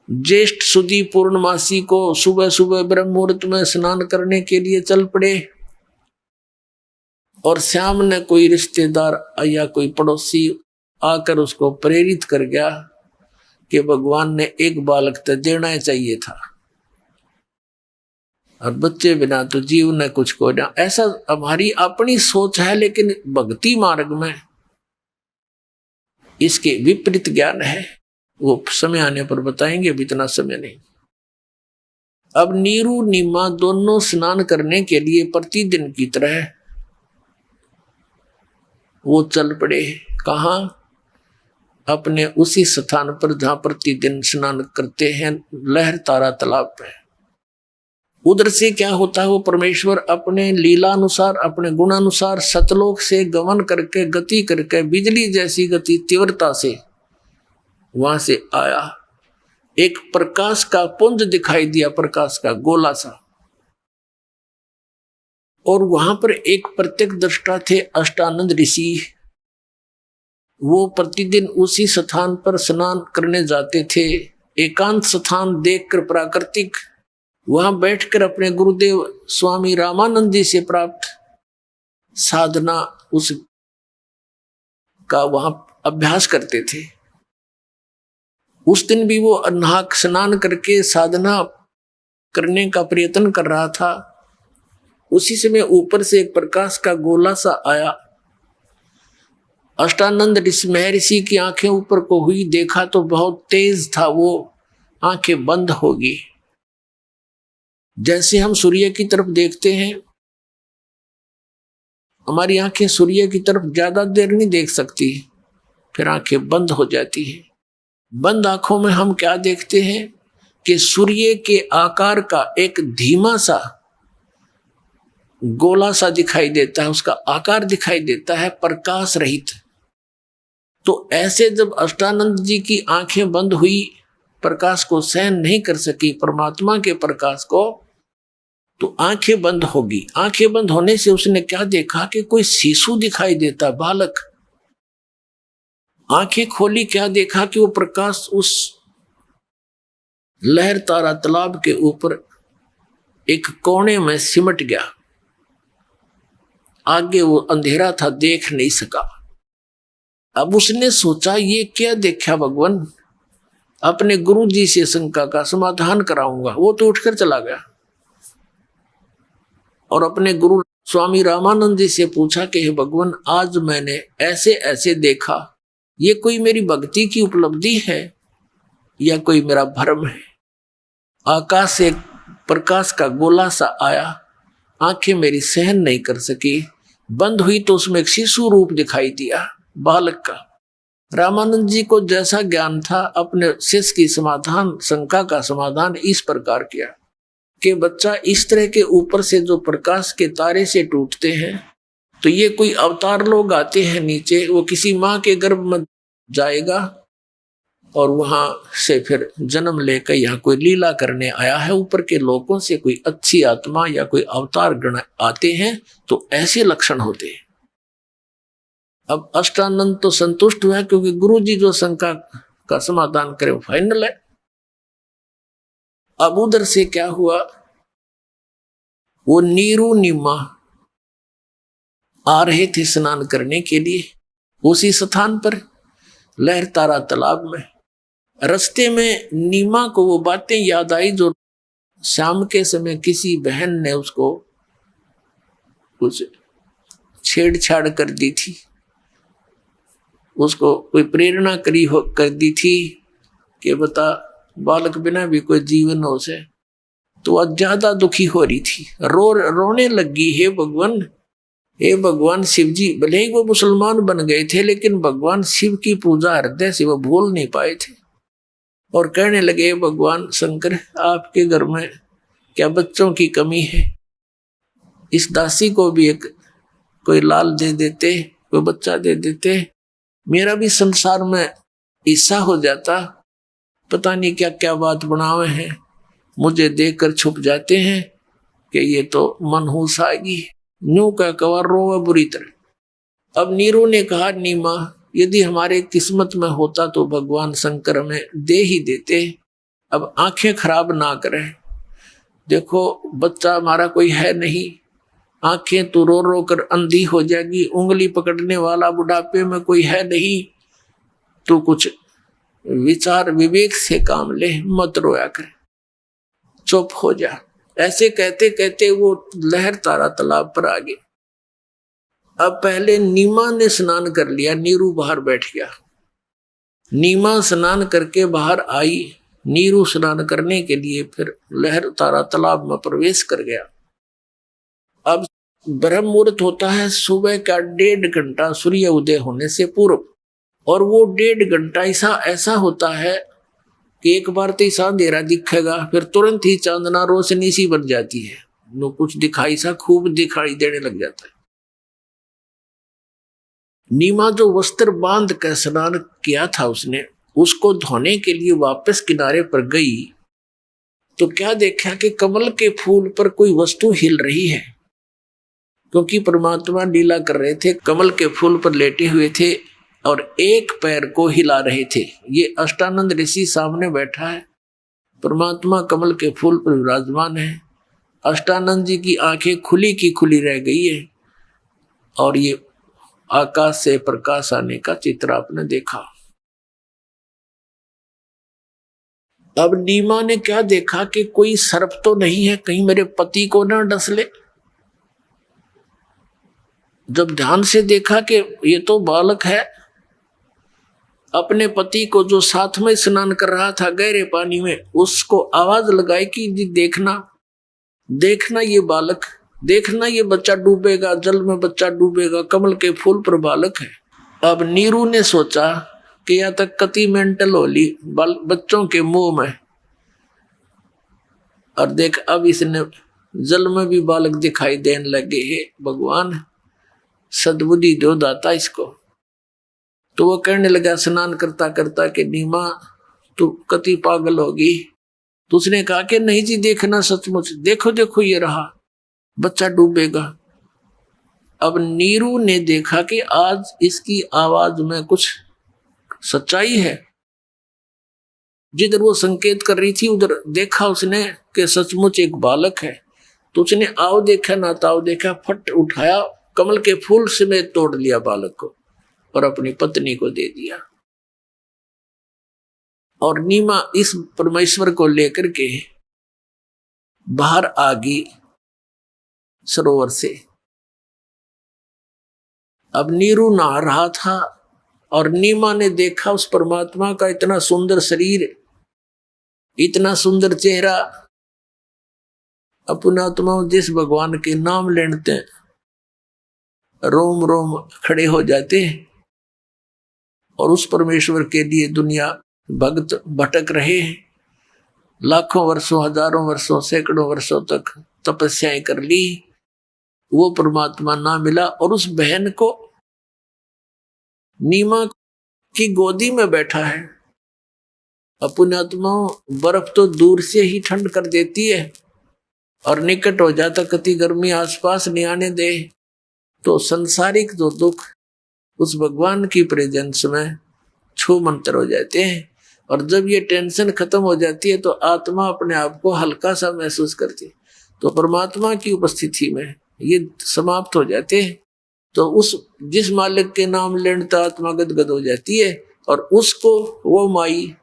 Speaker 7: ज्येष्ठ सुदी पूर्णमासी को सुबह सुबह ब्रह्म मुहूर्त में स्नान करने के लिए चल पड़े। और शाम ने कोई रिश्तेदार या कोई पड़ोसी आकर उसको प्रेरित कर गया कि भगवान ने एक बालक तो देना चाहिए था, और बच्चे बिना तो जीव ने कुछ को ना। ऐसा हमारी अपनी सोच है, लेकिन भक्ति मार्ग में इसके विपरीत ज्ञान है। वो समय आने पर बताएंगे, अभी इतना समय नहीं। अब नीरू नीमा दोनों स्नान करने के लिए प्रतिदिन की तरह वो चल पड़े। कहाँ? अपने उसी स्थान पर जहां प्रतिदिन स्नान करते हैं, लहर तारा तालाब पे। उधर से क्या होता है, वो परमेश्वर अपने लीला अनुसार, अपने गुणानुसार सतलोक से गमन करके, गति करके, बिजली जैसी गति तीव्रता से वहां से आया। एक प्रकाश का पुंज दिखाई दिया, प्रकाश का गोला सा, और वहां पर एक प्रत्यक्ष दृष्टा थे अष्टानंद ऋषि। वो प्रतिदिन उसी स्थान पर स्नान करने जाते थे। एकांत स्थान देखकर प्राकृतिक, वहां बैठकर अपने गुरुदेव स्वामी रामानंद जी से प्राप्त साधना उस का वहां अभ्यास करते थे। उस दिन भी वो नाहक स्नान करके साधना करने का प्रयत्न कर रहा था। उसी समय ऊपर से एक प्रकाश का गोला सा आया। अष्टानंद महर्षि की आंखें ऊपर को हुई, देखा तो बहुत तेज था, वो आंखें बंद होगी। जैसे हम सूर्य की तरफ देखते हैं, हमारी आंखें सूर्य की तरफ ज्यादा देर नहीं देख सकती, फिर आंखें बंद हो जाती है। बंद आंखों में हम क्या देखते हैं कि सूर्य के आकार का एक धीमा सा गोला सा दिखाई देता है, उसका आकार दिखाई देता है, प्रकाश रहित। तो ऐसे जब अष्टानंद जी की आंखें बंद हुई, प्रकाश को सहन नहीं कर सकी, परमात्मा के प्रकाश को, तो आंखें बंद होगी। आंखें बंद होने से उसने क्या देखा कि कोई शिशु दिखाई देता, बालक। आंखें खोली, क्या देखा कि वो प्रकाश उस लहर तारा तालाब के ऊपर एक कोने में सिमट गया। आगे वो अंधेरा था, देख नहीं सका। अब उसने सोचा ये क्या देखा भगवान, अपने गुरु जी से शंका का समाधान कराऊंगा। वो तो उठकर चला गया और अपने गुरु स्वामी रामानंद जी से पूछा कि हे भगवान, आज मैंने ऐसे ऐसे देखा, ये कोई मेरी भक्ति की उपलब्धि है या कोई मेरा भ्रम है? आकाश से प्रकाश का गोला सा आया, आंखें मेरी सहन नहीं कर सकी, बंद हुई तो उसमें एक शिशु रूप दिखाई दिया, बालक का। रामानंद जी को जैसा ज्ञान था, अपने शिष्य की समाधान, शंका का समाधान इस प्रकार किया कि बच्चा, इस तरह के ऊपर से जो प्रकाश के तारे से टूटते हैं, तो ये कोई अवतार लोग आते हैं नीचे, वो किसी माँ के गर्भ में जाएगा और वहां से फिर जन्म लेकर यहाँ कोई लीला करने आया है। ऊपर के लोगों से कोई अच्छी आत्मा या कोई अवतार गण आते हैं, तो ऐसे लक्षण होते हैं। अब अष्टानंद तो संतुष्ट हुआ, क्योंकि गुरु जी जो शंका का समाधान करे वो फाइनल है। अब उधर से क्या हुआ, वो नीरू नीमा आ रहे थे स्नान करने के लिए उसी स्थान पर लहर तारा तालाब में। रास्ते में नीमा को वो बातें याद आई जो शाम के समय किसी बहन ने उसको कुछ छेड़छाड़ कर दी थी, उसको कोई प्रेरणा कर दी थी कि बता, बालक बिना भी कोई जीवन हो से। तो वह ज्यादा दुखी हो रही थी, रोने लगी, हे भगवान, हे भगवान शिव जी, भले ही वो मुसलमान बन गए थे लेकिन भगवान शिव की पूजा हृदय से वो भूल नहीं पाए थे। और कहने लगे, भगवान शंकर, आपके घर में क्या बच्चों की कमी है? इस दासी को भी एक कोई लाल दे देते, कोई बच्चा दे देते, मेरा भी संसार में हिस्सा हो जाता। पता नहीं क्या क्या बात बनावे हैं, मुझे देखकर छुप जाते हैं कि ये तो मनहूस आएगी। न्यू का कवर रोवे बुरी तरह। अब नीरू ने कहा, नीमा, यदि हमारे किस्मत में होता तो भगवान शंकर हमें दे ही देते। अब आंखें खराब ना करें, देखो बच्चा हमारा कोई है नहीं, आंखें तो रो रो कर अंधी हो जाएगी, उंगली पकड़ने वाला बुढ़ापे में कोई है नहीं, तो कुछ विचार विवेक से काम ले, मत रोया कर, चुप हो जा। ऐसे कहते कहते वो लहर तारा तालाब पर आ गई। अब पहले नीमा ने स्नान कर लिया, नीरू बाहर बैठ गया। नीमा स्नान करके बाहर आई, नीरू स्नान करने के लिए फिर लहर तारा तालाब में प्रवेश कर गया। अब ब्रह्म मुहूर्त होता है सुबह का 1.5 घंटा सूर्य उदय होने से पूर्व, और वो 1.5 घंटा ऐसा होता है कि एक बार तो ऐसा अंधेरा दिखेगा, फिर तुरंत ही चांदना रोशनी सी बन जाती है, नो कुछ दिखाई सा खूब दिखाई देने लग जाता है। नीमा जो वस्त्र बांध कर स्नान किया था उसने, उसको धोने के लिए वापस किनारे पर गई तो क्या देखा कि कमल के फूल पर कोई वस्तु हिल रही है, क्योंकि परमात्मा लीला कर रहे थे, कमल के फूल पर लेटे हुए थे और एक पैर को हिला रहे थे। ये अष्टानंद ऋषि सामने बैठा है, परमात्मा कमल के फूल पर विराजमान है। अष्टानंद जी की आंखें खुली की खुली रह गई है और ये आकाश से प्रकाश आने का चित्र आपने देखा। अब नीमा ने क्या देखा कि कोई सर्प तो नहीं है, कहीं मेरे पति को ना डस ले। जब ध्यान से देखा कि ये तो बालक है, अपने पति को जो साथ में स्नान कर रहा था गहरे पानी में, उसको आवाज लगाई कि जी देखना, देखना ये बालक, देखना ये बच्चा डूबेगा, जल में बच्चा डूबेगा, कमल के फूल पर बालक है। अब नीरू ने सोचा कि या तक कति मेंटल होली बच्चों के मुंह में, और देख अब इसने जल में भी बालक दिखाई देने लगे है। भगवान सद्बुद्धि दो दाता इसको। तो वो कहने लगा स्नान करता करता कि नीमा तू कति पागल होगी। तो उसने कहा कि नहीं जी देखना सचमुच, देखो देखो ये रहा बच्चा डूबेगा। अब नीरू ने देखा कि आज इसकी आवाज में कुछ सच्चाई है। जिधर वो संकेत कर रही थी उधर देखा उसने कि सचमुच एक बालक है। तो उसने आओ देखा ना ताओ देखा, फट उठाया, कमल के फूल से में तोड़ लिया बालक को और अपनी पत्नी को दे दिया। और नीमा इस परमेश्वर को लेकर के बाहर आ गई सरोवर से। अब नीरू नहा रहा था और नीमा ने देखा उस परमात्मा का इतना सुंदर शरीर, इतना सुंदर चेहरा। अपना आत्मा जिस भगवान के नाम लेते हैं रोम रोम खड़े हो जाते हैं। और उस परमेश्वर के लिए दुनिया भक्त भटक रहे हैं, लाखों वर्षों, हजारों वर्षों, सैकड़ों वर्षों तक तपस्याएं कर ली, वो परमात्मा ना मिला। और उस बहन को नीमा की गोदी में बैठा है। अपने आत्मा बर्फ तो दूर से ही ठंड कर देती है और निकट हो जाता, कति गर्मी आसपास नहीं आने दे। तो संसारिक जो दुख उस भगवान की प्रेजेंस में छू मंतर हो जाते हैं। और जब ये टेंशन खत्म हो जाती है तो आत्मा अपने आप को हल्का सा महसूस करती है। तो परमात्मा की उपस्थिति में ये समाप्त हो जाते हैं। तो उस जिस मालिक के नाम लेने आत्मा गदगद हो जाती है और उसको वो माई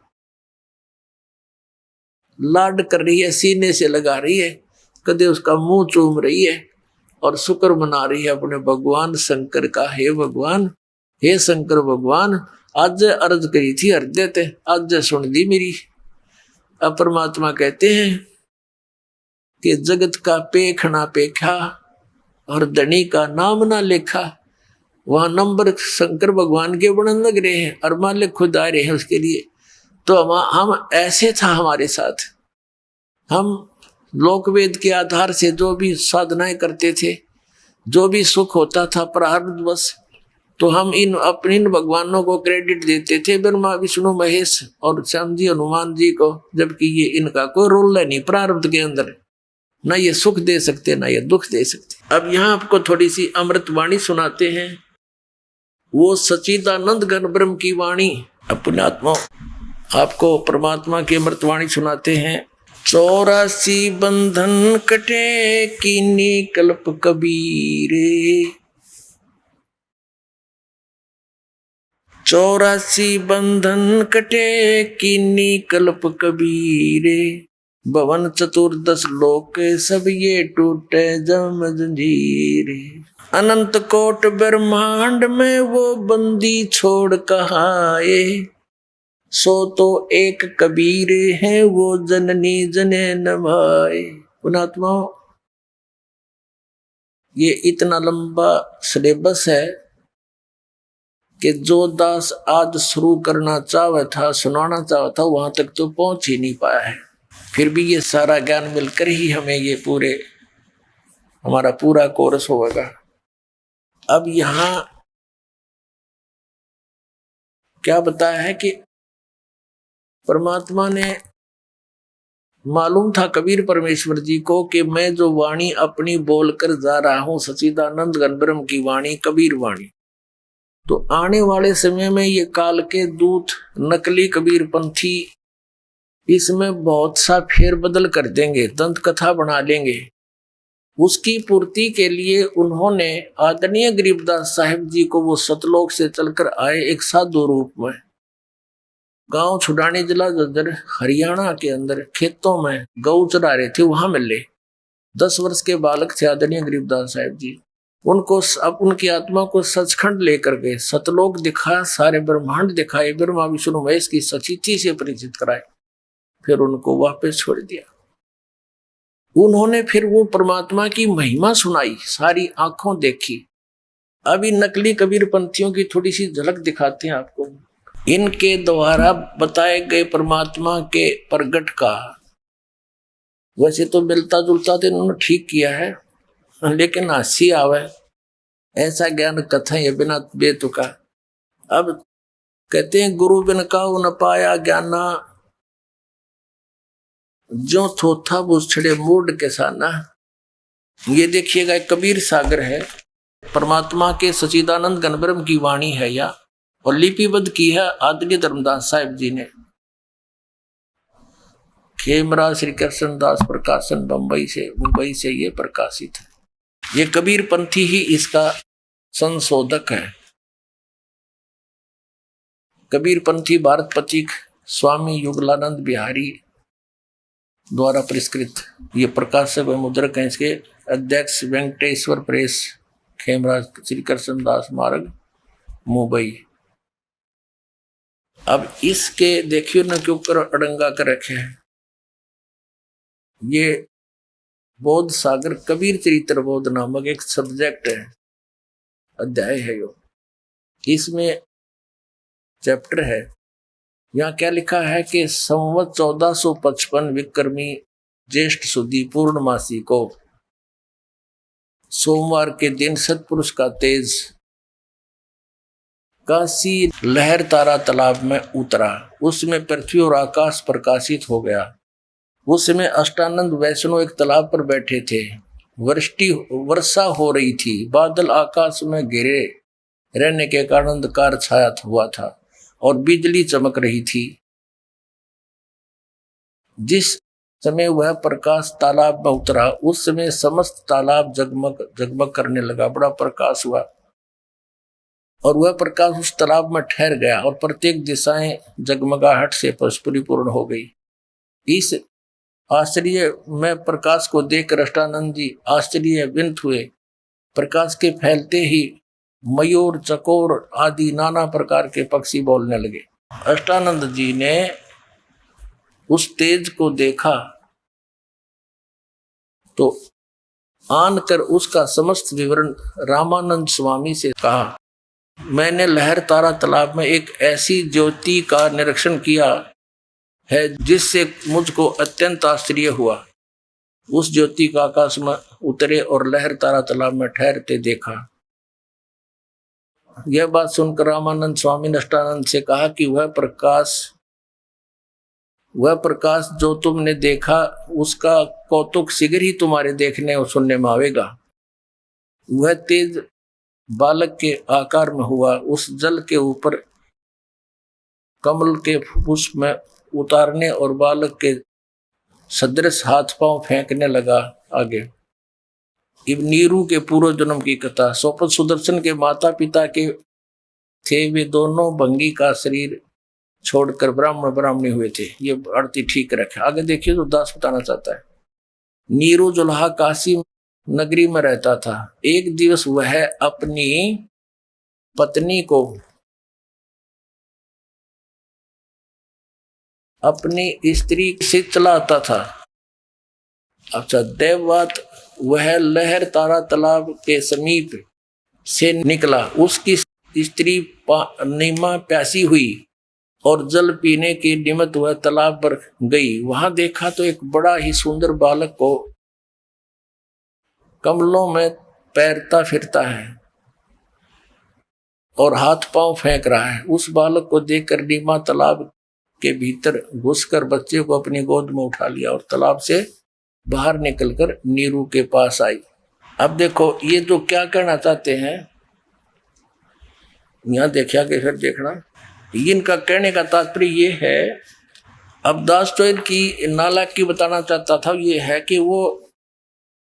Speaker 7: लाड कर रही है, सीने से लगा रही है, कदे उसका मुंह चूम रही है और शुक्र मना रही है अपने भगवान शंकर का। हे भगवान, हे शंकर भगवान, आज अर्ज करी थी हृदय ते, आज सुन ली मेरी। अब परमात्मा कहते हैं कि जगत का पेखना पेखा और धनी का नाम ना लिखा। वहां नंबर शंकर भगवान के बनने लग रहे हैं और मालिक खुद आ रहे हैं उसके लिए। तो हम ऐसे था हमारे साथ। हम लोकवेद के आधार से जो भी साधनाएं करते थे, जो भी सुख होता था प्रारब्धवश, तो हम अपने भगवानों को क्रेडिट देते थे, ब्रह्मा विष्णु महेश और श्याम जी हनुमान जी को, जबकि ये इनका कोई रोल नहीं प्रारब्ध के अंदर, ना ये सुख दे सकते ना ये दुख दे सकते। अब यहाँ आपको थोड़ी सी अमृत वाणी सुनाते हैं, वो सच्चिदानंद घन ब्रह्म की वाणी। अपने आत्मा आपको परमात्मा की अमृत वाणी सुनाते हैं। 84 बंधन कटे कीनी कल्प कबीरे, 84 बंधन कटे कीनी कल्प कबीरे, भवन चतुर्दश लोक सब ये टूटे जम जंजीरे, अनंत कोट ब्रह्मांड में वो बंदी छोड़ कहाए, सो तो एक कबीरे हैं वो जननी जने नभाए। पुणात्मा, ये इतना लंबा सिलेबस है कि जो दास आज शुरू करना चाहे था, सुनाना चाहा था, वहां तक तो पहुंच ही नहीं पाया है। फिर भी ये सारा ज्ञान मिलकर ही हमें ये हमारा पूरा कोर्स होगा। अब यहां क्या बताया है कि परमात्मा ने मालूम था कबीर परमेश्वर जी को कि मैं जो वाणी अपनी बोलकर जा रहा हूं सच्चिदानंद घन ब्रह्म की वाणी, कबीर वाणी, तो आने वाले समय में ये काल के दूत नकली कबीर पंथी इसमें बहुत सा फेरबदल कर देंगे, दंत कथा बना लेंगे। उसकी पूर्ति के लिए उन्होंने आदरणीय गरीबदास साहिब जी को, वो सतलोक से चलकर आए एक साधु रूप में, गांव छुड़ानी जिला जज्जर हरियाणा के अंदर खेतों में गौ चरा रहे थे, वहां मिले। 10 वर्ष के बालक थे आदरणीय गरीबदास साहिब जी। उनको अब उनकी आत्मा को सचखंड लेकर गए, सतलोक दिखाया, सारे ब्रह्मांड दिखाए, ब्रह्मा विष्णु महेश की सचिति से परिचित कराए, फिर उनको वापस छोड़ दिया। उन्होंने फिर वो परमात्मा की महिमा सुनाई, सारी आंखों देखी। अभी नकली कबीर पंथियों की थोड़ी सी झलक दिखाते हैं आपको। इनके द्वारा बताए गए परमात्मा के प्रगट का वैसे तो मिलता जुलता तो इन्होंने ठीक किया है, लेकिन हंसी आवे ऐसा ज्ञान कथा ये बिना बेतुका। अब कहते हैं गुरु बिन काहू न पाया ज्ञाना, जो थोथा बुछड़े मूड के साना। ये देखिएगा कबीर सागर है, परमात्मा के सच्चिदानंद घन ब्रह्म की वाणी है या, और लिपिबद्ध की है आदरणीय धर्मदास साहिब जी ने। खेमरा श्री कृष्ण दास प्रकाशन मुंबई से ये प्रकाशित है। ये कबीर पंथी ही इसका संशोधक है। कबीर पंथी भारत पथिक स्वामी युगलानंद बिहारी द्वारा पुरस्कृत ये प्रकाशक व मुद्रक हैं। इसके अध्यक्ष वेंकटेश्वर प्रेस, खेमरा श्री कृष्ण दास मार्ग, मुंबई। अब इसके देखियो न के ऊपर अड़ंगा कर रखे हैं, ये बौद्ध सागर कबीर चरित्र बोध नामक एक सब्जेक्ट है, अध्याय है यो। इसमें चैप्टर है, यहाँ क्या लिखा है कि संवत 1455 विक्रमी ज्येष्ठ सुदी पूर्णमासी को सोमवार के दिन सतपुरुष का तेज काशी लहर तारा तालाब में उतरा। उसमें पृथ्वी और आकाश प्रकाशित हो गया। उस समय अष्टानंद वैष्णव एक तालाब पर बैठे थे। वर्षा हो रही थी। बादल आकाश में घिरे रहने के कारण अंधकार छाया हुआ था और बिजली चमक रही थी। जिस समय वह प्रकाश तालाब में उतरा, उस समय समस्त तालाब जगमग जगमग करने लगा। बड़ा प्रकाश हुआ और वह प्रकाश उस तालाब में ठहर गया और प्रत्येक दिशाएं जगमगाहट से परिपूर्ण हो गई। इस आश्चर्य में प्रकाश को देखकर अष्टानंद जी आश्चर्यविंत हुए। प्रकाश के फैलते ही मयूर, चकोर आदि नाना प्रकार के पक्षी बोलने लगे। अष्टानंद जी ने उस तेज को देखा तो आनकर उसका समस्त विवरण रामानंद स्वामी से कहा। मैंने लहर तारा तालाब में एक ऐसी ज्योति का निरीक्षण किया है जिससे मुझको अत्यंत आश्चर्य हुआ। उस ज्योति का आकाश में उतरे और लहर तारा तालाब में ठहरते देखा। यह बात सुनकर रामानंद स्वामी ने अष्टानंद से कहा कि वह प्रकाश जो तुमने देखा उसका कौतुक शीघ्र ही तुम्हारे देखने और सुनने में आवेगा। वह तेज बालक के आकार में हुआ, उस जल के ऊपर कमल के पुष्प में उतारने और बालक के सदृश हाथ पांव फेंकने लगा। आगे इब नीरू के पूर्व जन्म की कथा। सोपत सुदर्शन के माता पिता के थे, वे दोनों भंगी का शरीर छोड़कर ब्राह्मणी हुए थे। ये आरती ठीक रखे। आगे देखिए तो दास बताना चाहता है। नीरू जुल्हा काशी नगरी में रहता था। एक दिवस वह अपनी पत्नी को अपनी स्त्री से चलाता था। अच्छा, देववात वह लहर तारा तालाब के समीप से निकला। उसकी स्त्री नीमा प्यासी हुई और जल पीने के निमित्त वह तालाब पर गई। वहां देखा तो एक बड़ा ही सुंदर बालक को कमलों में तैरता फिरता है और हाथ पांव फेंक रहा है। उस बालक को देखकर नीमा तालाब के भीतर घुसकर बच्चे को अपनी गोद में उठा लिया और तालाब से बाहर निकलकर नीरू के पास आई। अब देखो ये तो क्या कहना चाहते हैं, यहां देखा कि फिर देखना। इनका कहने का तात्पर्य ये है, अब दास तो इनकी नालायक की बताना चाहता था, ये है कि वो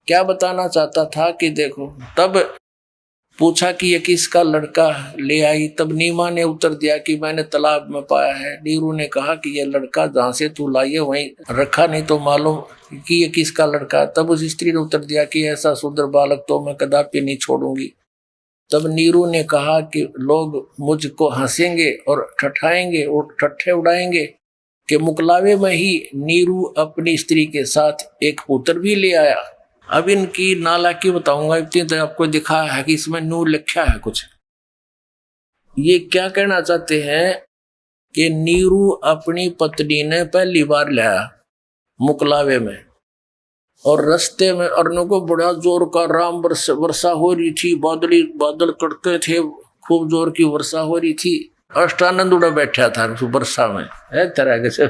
Speaker 7: क्या बताना चाहता था कि देखो, तब पूछा कि ये किसका लड़का ले आई। तब नीमा ने उत्तर दिया कि मैंने तालाब में पाया है। नीरू ने कहा कि ये लड़का जहां से तू लाई है वहीं रखा, नहीं तो मालूम कि ये किसका लड़का। तब उस स्त्री ने उत्तर दिया कि ऐसा सुंदर बालक तो मैं कदापि नहीं छोड़ूंगी। तब नीरू ने कहा कि लोग मुझको हंसेंगे और ठठाएंगे और ठट्ठे उड़ाएंगे कि मुकलावे में ही नीरू अपनी स्त्री के साथ एक पुत्र भी ले आया। अब इनकी नालायकी बताऊंगा, इतनी तो आपको दिखाया है कि इसमें नूर लिखा है कुछ। ये क्या कहना चाहते हैं कि नीरू अपनी पत्नी ने पहली बार लाया मुकलावे में, और रास्ते में अरनों को बड़ा जोर का राम वर्षा हो रही थी। बादल कड़के थे, खूब जोर की वर्षा हो रही थी। अष्टानंद उड़ा बैठा था उस वर्षा में, है तरह से।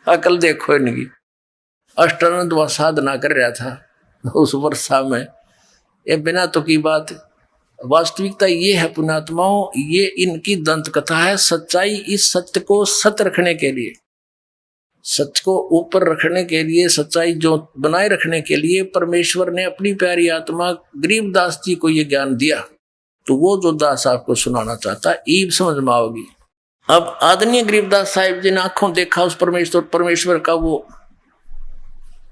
Speaker 7: अकल देखो इनकी। अष्टानंद वह साधना कर रहा था उस वर्षा में। ये बिना तो की बात। वास्तविकता ये है पुण्यात्माओं, ये इनकी दंत कथा है। सच्चाई, इस सत्य को सत्य रखने के लिए, सच को ऊपर रखने के लिए, सच्चाई जो बनाए रखने के लिए परमेश्वर ने अपनी प्यारी आत्मा गरीबदास जी को ये ज्ञान दिया। तो वो जो दास आपको सुनाना चाहता है, ईब समझ में आओगी। अब आदरणीय गरीबदास साहिब जी ने आंखों देखा उस परमेश्वर का वो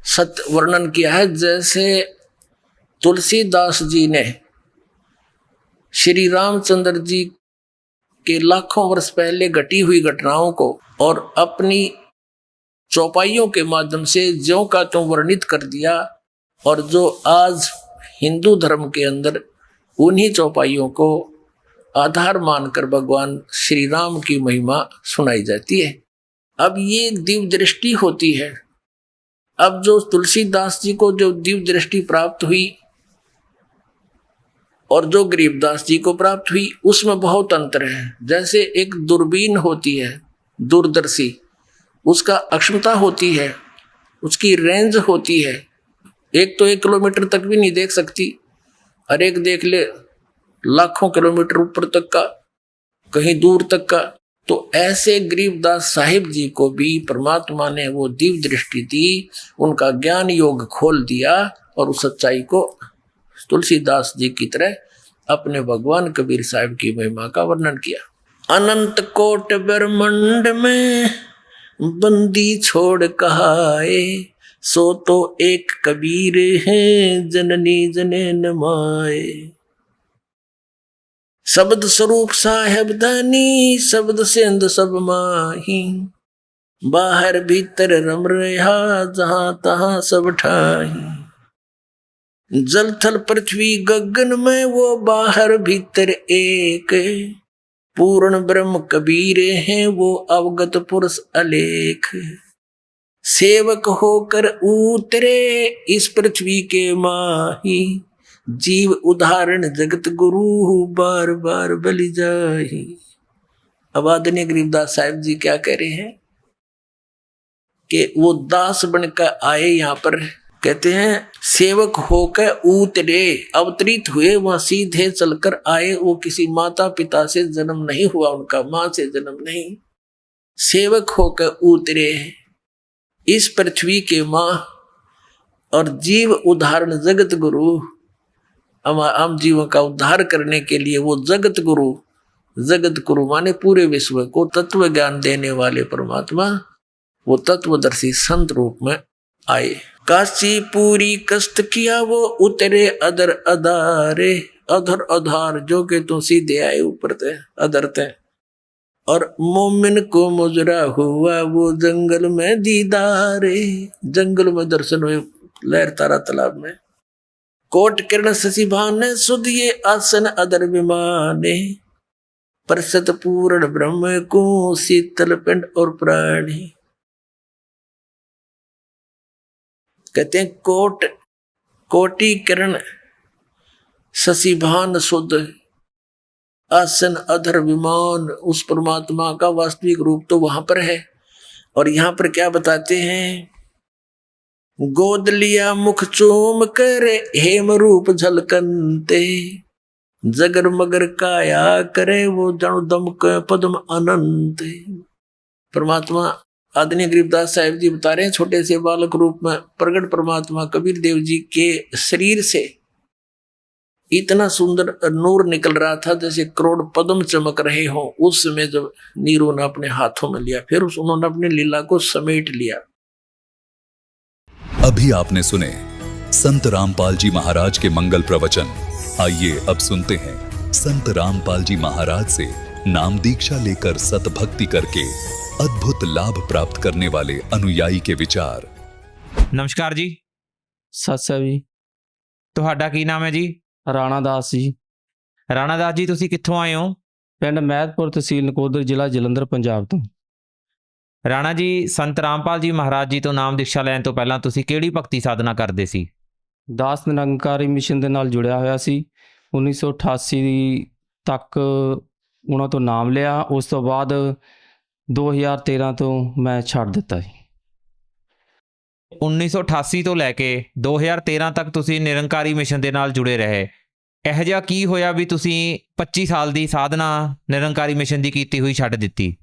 Speaker 7: सत्य वर्णन किया है। जैसे तुलसीदास जी ने श्री रामचंद्र जी के लाखों वर्ष पहले घटी हुई घटनाओं को और अपनी चौपाइयों के माध्यम से ज्यों का त्यों वर्णित कर दिया, और जो आज हिंदू धर्म के अंदर उन्हीं चौपाइयों को आधार मानकर भगवान श्री राम की महिमा सुनाई जाती है। अब ये दिव्य दृष्टि होती है। अब जो तुलसीदास जी को जो दिव्य दृष्टि प्राप्त हुई और जो गरीबदास जी को प्राप्त हुई, उसमें बहुत अंतर है। जैसे एक दूरबीन होती है, दूरदर्शी, उसका अक्षमता होती है, उसकी रेंज होती है। एक तो 1 किलोमीटर तक भी नहीं देख सकती, और एक देख ले लाखों किलोमीटर ऊपर तक का, कहीं दूर तक का। तो ऐसे गरीबदास साहिब जी को भी परमात्मा ने वो दिव्य दृष्टि दी, उनका ज्ञान योग खोल दिया, और उस सच्चाई को तुलसीदास जी की तरह अपने भगवान कबीर साहिब की महिमा का वर्णन किया। अनंत कोट ब्रह्मांड में बंदी छोड़ कहाए, सो तो एक कबीर है जननी जनेन माए। शब्द स्वरूप साहेब दानी, शब्द सेंध सब माही, बाहर भीतर रम रहा जहां तहां सब ठाही। जल थल पृथ्वी गगन में वो बाहर भीतर एक, पूर्ण ब्रह्म कबीर हैं वो अवगत पुरुष अलेख। सेवक होकर उतरे इस पृथ्वी के माही, जीव उदाहरण जगत गुरु बार बार बलि जाही। अब आदरणीय गरीबदास साहिब जी क्या कह रहे हैं कि वो दास बनकर आए यहाँ पर, कहते हैं सेवक होकर उतरे, अवतरित हुए, वहां सीधे चलकर आए। वो किसी माता पिता से जन्म नहीं हुआ, उनका मां से जन्म नहीं, सेवक होकर उतरे इस पृथ्वी के मां, और जीव उदाहरण जगत गुरु, हम जीवों का उद्धार करने के लिए वो जगत गुरु माने पूरे विश्व को तत्व ज्ञान देने वाले परमात्मा, वो तत्वदर्शी संत रूप में आए। काशी पूरी कष्ट किया वो उतरे अदर अधारे, अधर अधार जो के तो सीधे आए ऊपर थे अदर थे। और मोमिन को मुजरा हुआ वो जंगल में दीदारे, जंगल में दर्शन हुए लहर तारा तालाब में। कोट किरण शशि भाने सुध ये आसन अदर विमाने, परसत पूर्ण ब्रह्म को शीतल पिंड और प्राणी। कहते हैं कोटि किरण शशि भान सुध आसन अधर विमान, उस परमात्मा का वास्तविक रूप तो वहां पर है। और यहां पर क्या बताते हैं, गोद लिया मुख चूम कर हेम रूप झलकनते, जगर मगर काया करे वो जणु दमक पद्म अनंत। परमात्मा आदरणीय गरीबदास साहिब जी बता रहे हैं, छोटे से बालक रूप में प्रगट परमात्मा कबीर देव जी के शरीर से इतना सुंदर नूर निकल रहा था जैसे करोड़ पद्म चमक रहे हो। उस समय जब नीरू ने अपने हाथों में लिया, फिर उन्होंने अपनी लीला को समेट लिया।
Speaker 8: अभी आपने सुने संत रामपाल जी महाराज के मंगल प्रवचन। आइए अब सुनते हैं संत रामपाल जी महाराज से नाम दीक्षा लेकर सतभक्ति करके अद्भुत लाभ प्राप्त करने वाले अनुयायी के विचार।
Speaker 9: नमस्कार जी।
Speaker 5: सत श्री अकाल जी।
Speaker 9: ਤੁਹਾਡਾ ਕੀ ਨਾਮ ਹੈ ਜੀ?
Speaker 5: ਰਾਣਾ ਦਾਸ ਜੀ।
Speaker 9: ਰਾਣਾ ਦਾਸ ਜੀ, ਤੁਸੀਂ ਕਿੱਥੋਂ ਆਏ ਹੋ?
Speaker 5: ਪਿੰਡ ਮਹਿਤਪੁਰ, ਤਹਿਸੀਲ ਨਕੋਦਰ, ਜ਼ਿਲ੍ਹਾ ਜਲੰਧਰ, ਪੰਜਾਬ ਤੋਂ।
Speaker 9: ਰਾਣਾ ਜੀ, ਸੰਤ ਰਾਮਪਾਲ ਜੀ ਮਹਾਰਾਜ ਜੀ ਤੋਂ ਨਾਮ ਦੀਕਸ਼ਾ ਲੈਣ ਤੋਂ ਪਹਿਲਾਂ ਤੁਸੀਂ ਕਿਹੜੀ ਭਗਤੀ ਸਾਧਨਾ ਕਰਦੇ ਸੀ?
Speaker 5: ਦਾਸ ਨਿਰੰਕਾਰੀ ਮਿਸ਼ਨ ਦੇ ਨਾਲ ਜੁੜਿਆ ਹੋਇਆ ਸੀ। 1988 ਤੱਕ ਉਹਨਾਂ ਤੋਂ ਨਾਮ ਲਿਆ। ਉਸ ਤੋਂ ਬਾਅਦ 2013 ਤੋਂ ਮੈਂ ਛੱਡ ਦਿੱਤਾ ਜੀ।
Speaker 9: 1988 ਤੋਂ ਲੈ ਕੇ 2013 ਤੱਕ ਤੁਸੀਂ ਨਿਰੰਕਾਰੀ ਮਿਸ਼ਨ ਦੇ ਨਾਲ ਜੁੜੇ ਰਹੇ। ਇਹੋ ਜਿਹਾ ਕੀ ਹੋਇਆ ਵੀ ਤੁਸੀਂ 25 ਸਾਲ ਦੀ ਸਾਧਨਾ ਨਿਰੰਕਾਰੀ ਮਿਸ਼ਨ ਦੀ ਕੀਤੀ ਹੋਈ ਛੱਡ ਦਿੱਤੀ?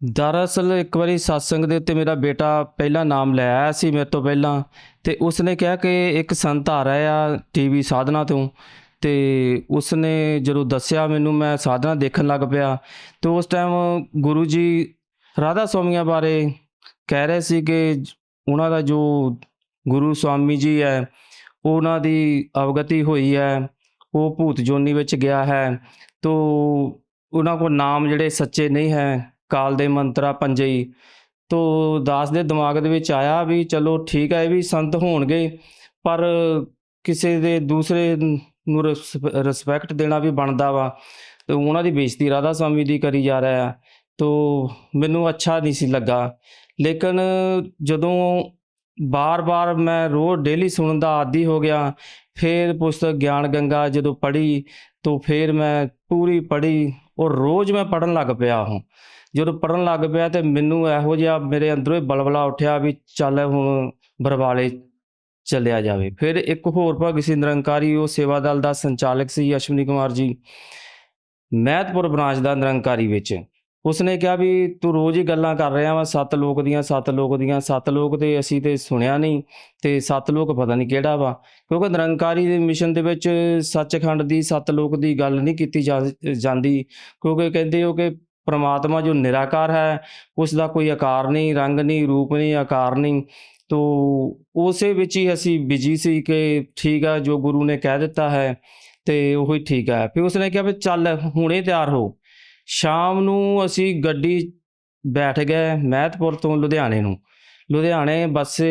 Speaker 5: ਦਰਅਸਲ ਇੱਕ ਵਾਰੀ ਸਤਸੰਗ ਦੇ ਉੱਤੇ ਮੇਰਾ ਬੇਟਾ ਪਹਿਲਾਂ ਨਾਮ ਲੈ ਆਇਆ ਸੀ ਮੇਰੇ ਤੋਂ ਪਹਿਲਾਂ, ਅਤੇ ਉਸਨੇ ਕਿਹਾ ਕਿ ਇੱਕ ਸੰਤ ਆ ਰਿਹਾ ਆ TV ਸਾਧਨਾ ਤੋਂ, ਅਤੇ ਉਸਨੇ ਜਦੋਂ ਦੱਸਿਆ ਮੈਨੂੰ, ਮੈਂ ਸਾਧਨਾ ਦੇਖਣ ਲੱਗ ਪਿਆ। ਅਤੇ ਉਸ ਟਾਈਮ ਗੁਰੂ ਜੀ ਰਾਧਾ ਸਵਾਮੀਆਂ ਬਾਰੇ ਕਹਿ ਰਹੇ ਸੀ ਕਿ ਉਹਨਾਂ ਦਾ ਜੋ ਗੁਰੂ ਸਵਾਮੀ ਜੀ ਹੈ ਉਹਨਾਂ ਦੀ ਅਵਗਤੀ ਹੋਈ ਹੈ, ਉਹ ਭੂਤ ਜੋਨੀ ਵਿੱਚ ਗਿਆ ਹੈ, ਤੋ ਉਹਨਾਂ ਕੋਲ ਨਾਮ ਜਿਹੜੇ ਸੱਚੇ ਨਹੀਂ ਹੈ, ਕਾਲ ਦੇ ਮੰਤਰਾ ਪੰਜੇ ਹੀ। ਤੋ ਦਾਸ ਦੇ ਦਿਮਾਗ ਦੇ ਵਿੱਚ ਆਇਆ ਵੀ ਚਲੋ ਠੀਕ ਹੈ, ਇਹ ਵੀ ਸੰਤ ਹੋਣਗੇ, ਪਰ ਕਿਸੇ ਦੇ ਦੂਸਰੇ ਨੂੰ ਰਿਸਪੈਕਟ ਦੇਣਾ ਵੀ ਬਣਦਾ ਵਾ, ਅਤੇ ਉਹਨਾਂ ਦੀ ਬੇਇੱਜ਼ਤੀ ਰਾਧਾ ਸਵਾਮੀ ਦੀ ਕਰੀ ਜਾ ਰਿਹਾ। ਤੋ ਮੈਨੂੰ ਅੱਛਾ ਨਹੀਂ ਸੀ ਲੱਗਾ। ਲੇਕਿਨ ਜਦੋਂ ਬਾਰ-ਬਾਰ ਮੈਂ ਰੋਜ਼ ਡੇਲੀ ਸੁਣਨ ਦਾ ਆਦੀ ਹੋ ਗਿਆ, ਫਿਰ ਪੁਸਤਕ ਗਿਆਨ ਗੰਗਾ ਜਦੋਂ ਪੜ੍ਹੀ ਤਾਂ ਫਿਰ ਮੈਂ ਪੂਰੀ ਪੜ੍ਹੀ, ਔਰ ਰੋਜ਼ ਮੈਂ ਪੜ੍ਹਨ ਲੱਗ ਪਿਆ। ਜਦੋਂ ਪੜ੍ਹਨ ਲੱਗ ਪਿਆ ਤਾਂ ਮੈਨੂੰ ਇਹੋ ਜਿਹਾ ਮੇਰੇ ਅੰਦਰੋਂ ਹੀ ਬਲਬਲਾ ਉੱਠਿਆ ਵੀ ਚੱਲ ਹੁਣ ਬਰਵਾਲੇ ਚੱਲਿਆ ਜਾਵੇ। ਫਿਰ ਇੱਕ ਹੋਰ ਭਗਤ ਸੀ ਨਿਰੰਕਾਰੀ, ਉਹ ਸੇਵਾ ਦਲ ਦਾ ਸੰਚਾਲਕ ਸੀ ਅਸ਼ਵਨੀ ਕੁਮਾਰ ਜੀ, ਮਹਿਤਪੁਰ ਬ੍ਰਾਂਚ ਦਾ ਨਿਰੰਕਾਰੀ ਵਿੱਚ। ਉਸਨੇ ਕਿਹਾ ਵੀ ਤੂੰ ਰੋਜ਼ ਹੀ ਗੱਲਾਂ ਕਰ ਰਿਹਾ ਵਾ ਸੱਤ ਲੋਕ ਦੀਆਂ। ਸੱਤ ਲੋਕ ਤੇ ਅਸੀਂ ਤੇ ਸੁਣਿਆ ਨਹੀਂ, ਤੇ ਸੱਤ ਲੋਕ ਪਤਾ ਨਹੀਂ ਕਿਹੜਾ ਵਾ, ਕਿਉਂਕਿ ਨਿਰੰਕਾਰੀ ਦੇ ਮਿਸ਼ਨ ਦੇ ਵਿੱਚ ਸੱਚਖੰਡ ਦੀ ਸੱਤ ਲੋਕ ਦੀ ਗੱਲ ਨਹੀਂ ਕੀਤੀ ਜਾਂਦੀ, ਕਿਉਂਕਿ ਕਹਿੰਦੇ ਹੋ ਕਿ ਪ੍ਰਮਾਤਮਾ ਜੋ ਨਿਰਾਕਾਰ ਹੈ ਉਸ ਦਾ ਕੋਈ ਆਕਾਰ ਨਹੀਂ, ਰੰਗ ਨਹੀਂ, ਰੂਪ ਨਹੀਂ, ਆਕਾਰ ਨਹੀਂ। ਤੋ ਉਸੇ ਵਿੱਚ ਹੀ ਅਸੀਂ ਬਿਜੀ ਸੀ ਕਿ ਠੀਕ ਆ, ਜੋ ਗੁਰੂ ਨੇ ਕਹਿ ਦਿੱਤਾ ਹੈ ਤੇ ਉਹੀ ਠੀਕ ਹੈ। ਫਿਰ ਉਸਨੇ ਕਿਹਾ ਵੀ ਚੱਲ ਹੁਣੇ ਤਿਆਰ ਹੋ। ਸ਼ਾਮ ਨੂੰ ਅਸੀਂ ਗੱਡੀ ਬੈਠ ਗਏ ਮਹਿਤਪੁਰ ਤੋਂ ਲੁਧਿਆਣੇ ਨੂੰ। ਲੁਧਿਆਣੇ ਬੱਸੇ